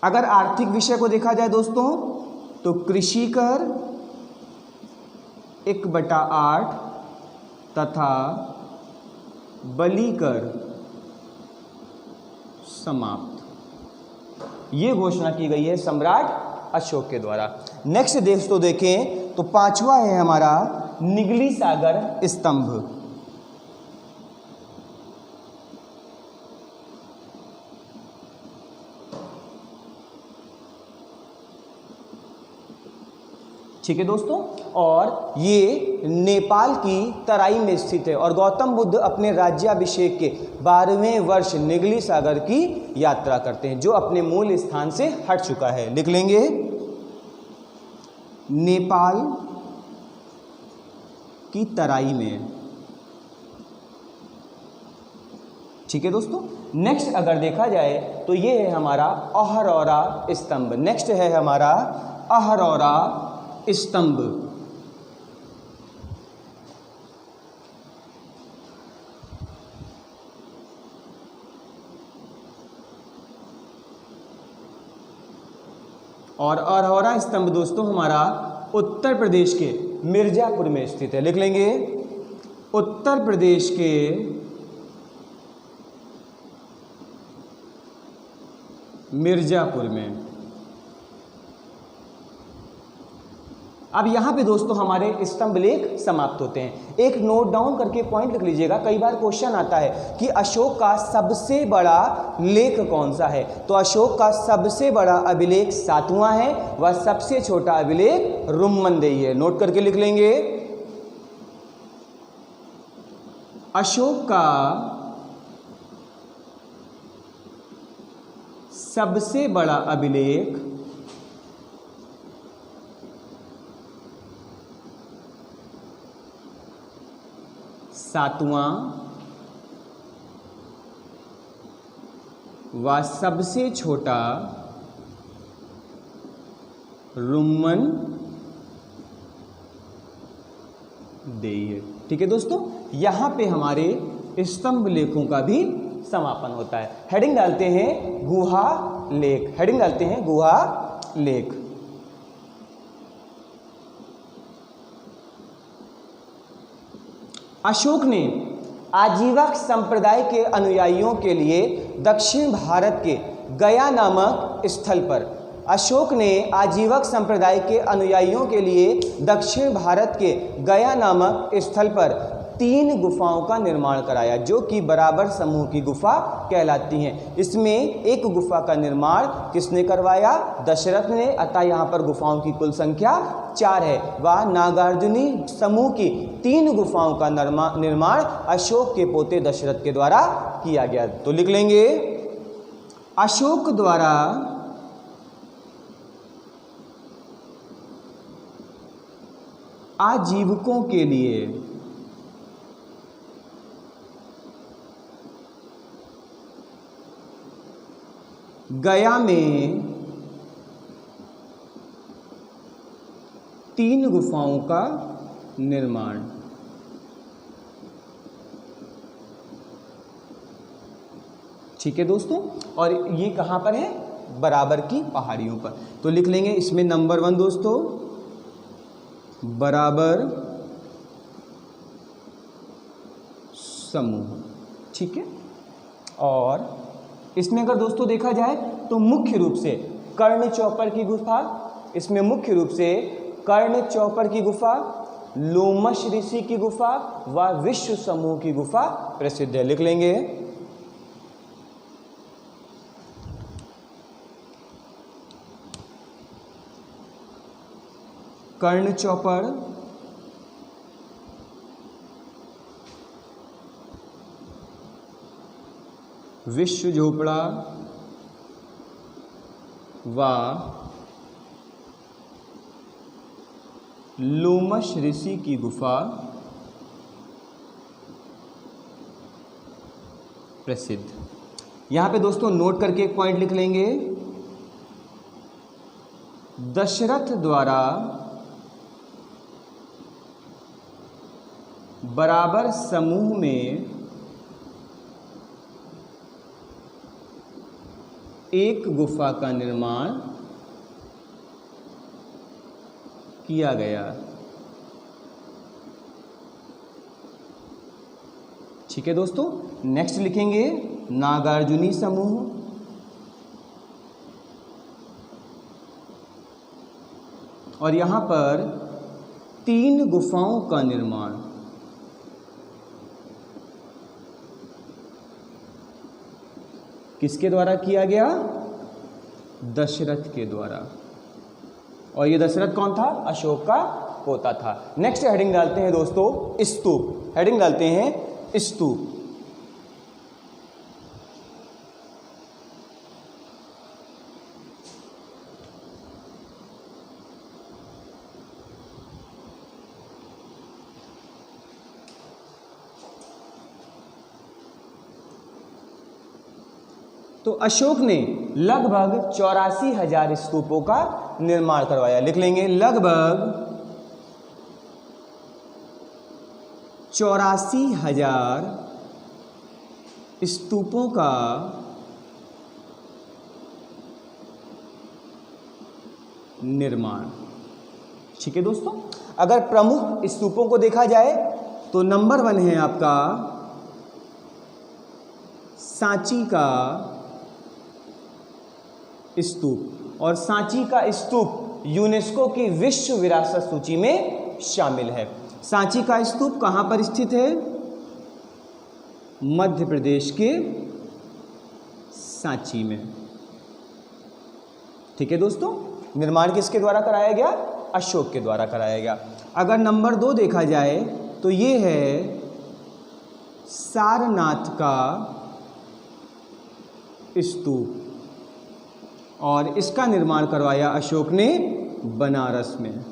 अगर आर्थिक विषय को देखा जाए दोस्तों तो कृषि कर 1/8 तथा बलि कर समाप्त, ये घोषणा की गई है सम्राट अशोक के द्वारा। नेक्स्ट दोस्तों देखें तो 5वां है हमारा निगली सागर स्तंभ। ठीक है दोस्तों, और ये नेपाल की तराई में स्थित है, और गौतम बुद्ध अपने राज्याभिषेक के 12वें वर्ष निगली सागर की यात्रा करते हैं, जो अपने मूल स्थान से हट चुका है। लिख लेंगे नेपाल की तराई में। ठीक है दोस्तों, नेक्स्ट अगर देखा जाए तो ये है हमारा अहरौरा स्तंभ। नेक्स्ट है हमारा अहरौरा स्तंभ। और अहरौरा स्तंभ दोस्तों हमारा उत्तर प्रदेश के मिर्जापुर में स्थित है। लिख लेंगे उत्तर प्रदेश के मिर्जापुर में। अब यहाँ पे दोस्तों हमारे स्तंभ लेख समाप्त होते हैं। एक नोट डाउन करके पॉइंट लिख लीजिएगा, कई बार क्वेश्चन आता है कि अशोक का सबसे बड़ा लेख कौन सा है, तो अशोक का सबसे बड़ा अभिलेख 7वां है, वह सबसे छोटा अभिलेख रुम्मंदेई है। नोट करके लिख लेंगे अशोक का सबसे बड़ा अभिलेख सातवां व सबसे छोटा रुम्मनदेई है। ठीक है दोस्तों, यहां पे हमारे स्तंभ लेखों का भी समापन होता है। हेडिंग डालते हैं गुहा लेख। हेडिंग डालते हैं गुहा लेख। अशोक ने आजीवक संप्रदाय के अनुयायियों के लिए दक्षिण भारत के गया नामक स्थल पर अशोक ने आजीवक संप्रदाय के अनुयायियों के लिए दक्षिण भारत के गया नामक स्थल पर 3 गुफाओं का निर्माण कराया, जो कि बराबर समूह की गुफा कहलाती हैं। इसमें एक गुफा का निर्माण किसने करवाया? दशरथ ने। अतः यहाँ पर गुफाओं की कुल संख्या 4 है। वह नागार्जुनी समूह की 3 गुफाओं का निर्माण अशोक के पोते दशरथ के द्वारा किया गया। तो लिख लेंगे अशोक द्वारा आजीवकों के लिए गया में 3 गुफाओं का निर्माण। ठीक है दोस्तों, और ये कहाँ पर है? बराबर की पहाड़ियों पर। तो लिख लेंगे इसमें नंबर 1 दोस्तों बराबर समूह। ठीक है, और इसमें अगर दोस्तों देखा जाए तो मुख्य रूप से कर्ण चौपर की गुफा, इसमें मुख्य रूप से कर्ण चौपर की गुफा, लोमश ऋषि की गुफा व विश्व समूह की गुफा प्रसिद्ध है। लिख लेंगे कर्ण चौपर, विश्व झोपड़ा व लोमश ऋषि की गुफा प्रसिद्ध। यहां पे दोस्तों नोट करके एक पॉइंट लिख लेंगे, दशरथ द्वारा बराबर समूह में एक गुफा का निर्माण किया गया। ठीक है दोस्तों, नेक्स्ट लिखेंगे नागार्जुनी समूह। और यहां पर 3 गुफाओं का निर्माण किसके द्वारा किया गया? दशरथ के द्वारा। और ये दशरथ कौन था? अशोक का पोता था। नेक्स्ट हेडिंग डालते हैं दोस्तों स्तूप। हेडिंग डालते हैं स्तूप। तो अशोक ने लगभग 84,000 स्तूपों का निर्माण करवाया। लिख लेंगे लगभग 84,000 स्तूपों का निर्माण। ठीक है दोस्तों, अगर प्रमुख स्तूपों को देखा जाए तो नंबर 1 है आपका सांची का स्तूप। और सांची का स्तूप यूनेस्को की विश्व विरासत सूची में शामिल है। सांची का स्तूप कहां पर स्थित है? मध्य प्रदेश के सांची में। ठीक है दोस्तों, निर्माण किसके द्वारा कराया गया? अशोक के द्वारा कराया गया। अगर नंबर 2 देखा जाए तो ये है सारनाथ का स्तूप। और इसका निर्माण करवाया अशोक ने बनारस में।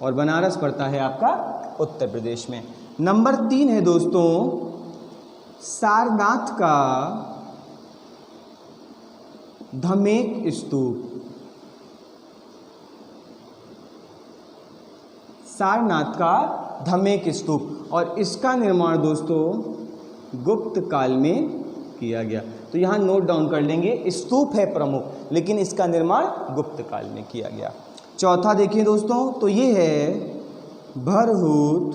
और बनारस पड़ता है आपका उत्तर प्रदेश में। नंबर 3 है दोस्तों सारनाथ का धमेक स्तूप। सारनाथ का धमेक स्तूप। और इसका निर्माण दोस्तों गुप्त काल में किया गया। तो यहां नोट डाउन कर लेंगे, स्तूप है प्रमुख लेकिन इसका निर्माण गुप्त काल में किया गया। चौथा देखिए दोस्तों, तो ये है भरहुत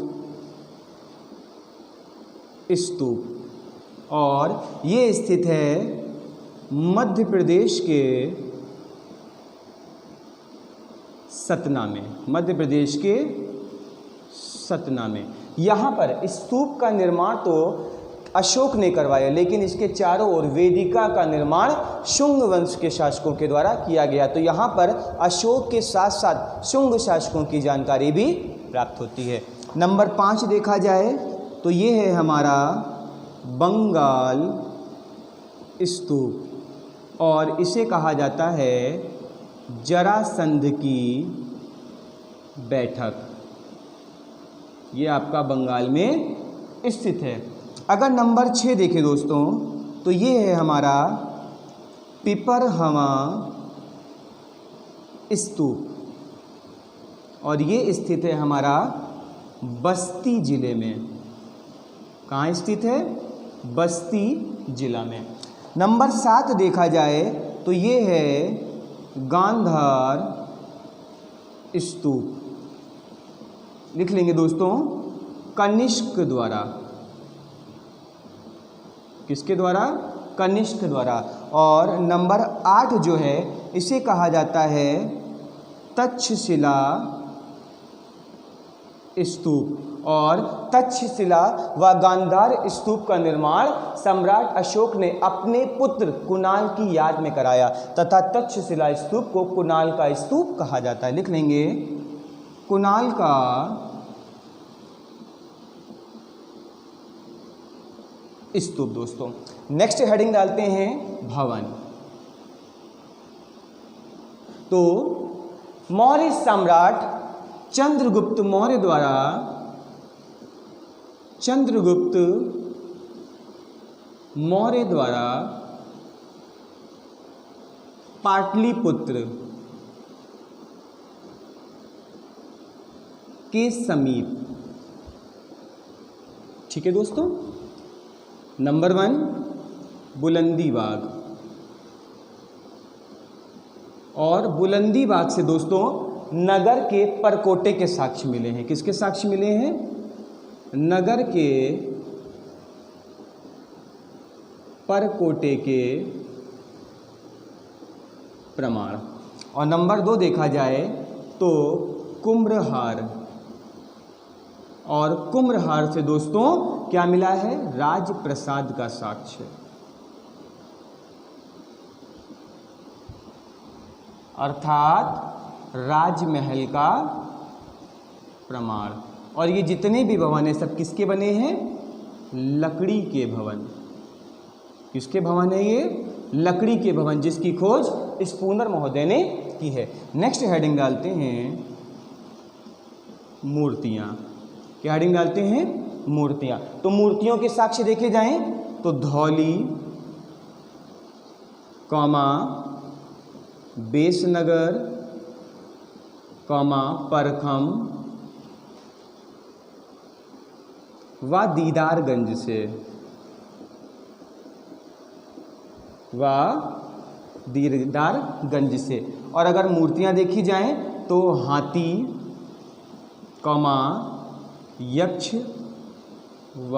स्तूप। और ये स्थित है मध्य प्रदेश के सतना में। मध्य प्रदेश के सतना में। यहाँ पर स्तूप का निर्माण तो अशोक ने करवाया लेकिन इसके चारों ओर वेदिका का निर्माण शुंग वंश के शासकों के द्वारा किया गया। तो यहाँ पर अशोक के साथ साथ शुंग शासकों की जानकारी भी प्राप्त होती है। नंबर 5 देखा जाए तो ये है हमारा बंगाल स्तूप। और इसे कहा जाता है जरासंध की बैठक। ये आपका बंगाल में स्थित है। अगर नंबर 6 देखें दोस्तों तो ये है हमारा पिपरहवा स्तूप। और ये स्थित है हमारा बस्ती जिले में। कहाँ स्थित है? बस्ती जिला में। नंबर 7 देखा जाए तो ये है गांधार स्तूप। लिख लेंगे दोस्तों कनिष्क द्वारा। किसके द्वारा? कनिष्क द्वारा। और नंबर 8 जो है इसे कहा जाता है तक्षशिला स्तूप। और तक्षशिला व गांधार स्तूप का निर्माण सम्राट अशोक ने अपने पुत्र कुणाल की याद में कराया तथा तक्षशिला स्तूप को कुणाल का स्तूप कहा जाता है। लिख लेंगे कुणाल का स्तूप। दोस्तों नेक्स्ट हेडिंग डालते हैं भवन। तो मौर्य सम्राट चंद्रगुप्त मौर्य द्वारा पाटलिपुत्र के समीप, ठीक है दोस्तों। नंबर 1 बुलंदी बाग, और बुलंदी बाग से दोस्तों नगर के परकोटे के साक्ष्य मिले हैं। किसके साक्ष्य मिले हैं? नगर के परकोटे के प्रमाण। और नंबर 2 देखा जाए तो कुम्भहार, और कुम्भहार से दोस्तों क्या मिला है? राजप्रसाद का साक्ष्य, अर्थात राजमहल का प्रमाण। और ये जितने भी भवन हैं सब किसके बने हैं? लकड़ी के भवन। किसके भवन है ये? लकड़ी के भवन, जिसकी खोज स्पूनर महोदय ने की है। नेक्स्ट हेडिंग डालते हैं मूर्तियां। क्या हेडिंग डालते हैं? मूर्तियां। तो मूर्तियों के साक्ष्य देखे जाएं तो धौली, बेसनगर, परखम व दीदारगंज से, और अगर मूर्तियां देखी जाएं तो हाथी, यक्ष व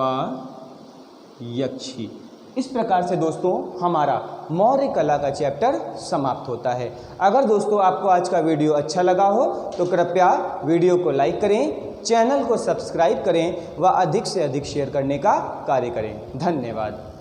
यक्षी। इस प्रकार से दोस्तों हमारा मौर्य कला का चैप्टर समाप्त होता है। अगर दोस्तों आपको आज का वीडियो अच्छा लगा हो तो कृपया वीडियो को लाइक करें, चैनल को सब्सक्राइब करें व अधिक से अधिक शेयर करने का कार्य करें। धन्यवाद।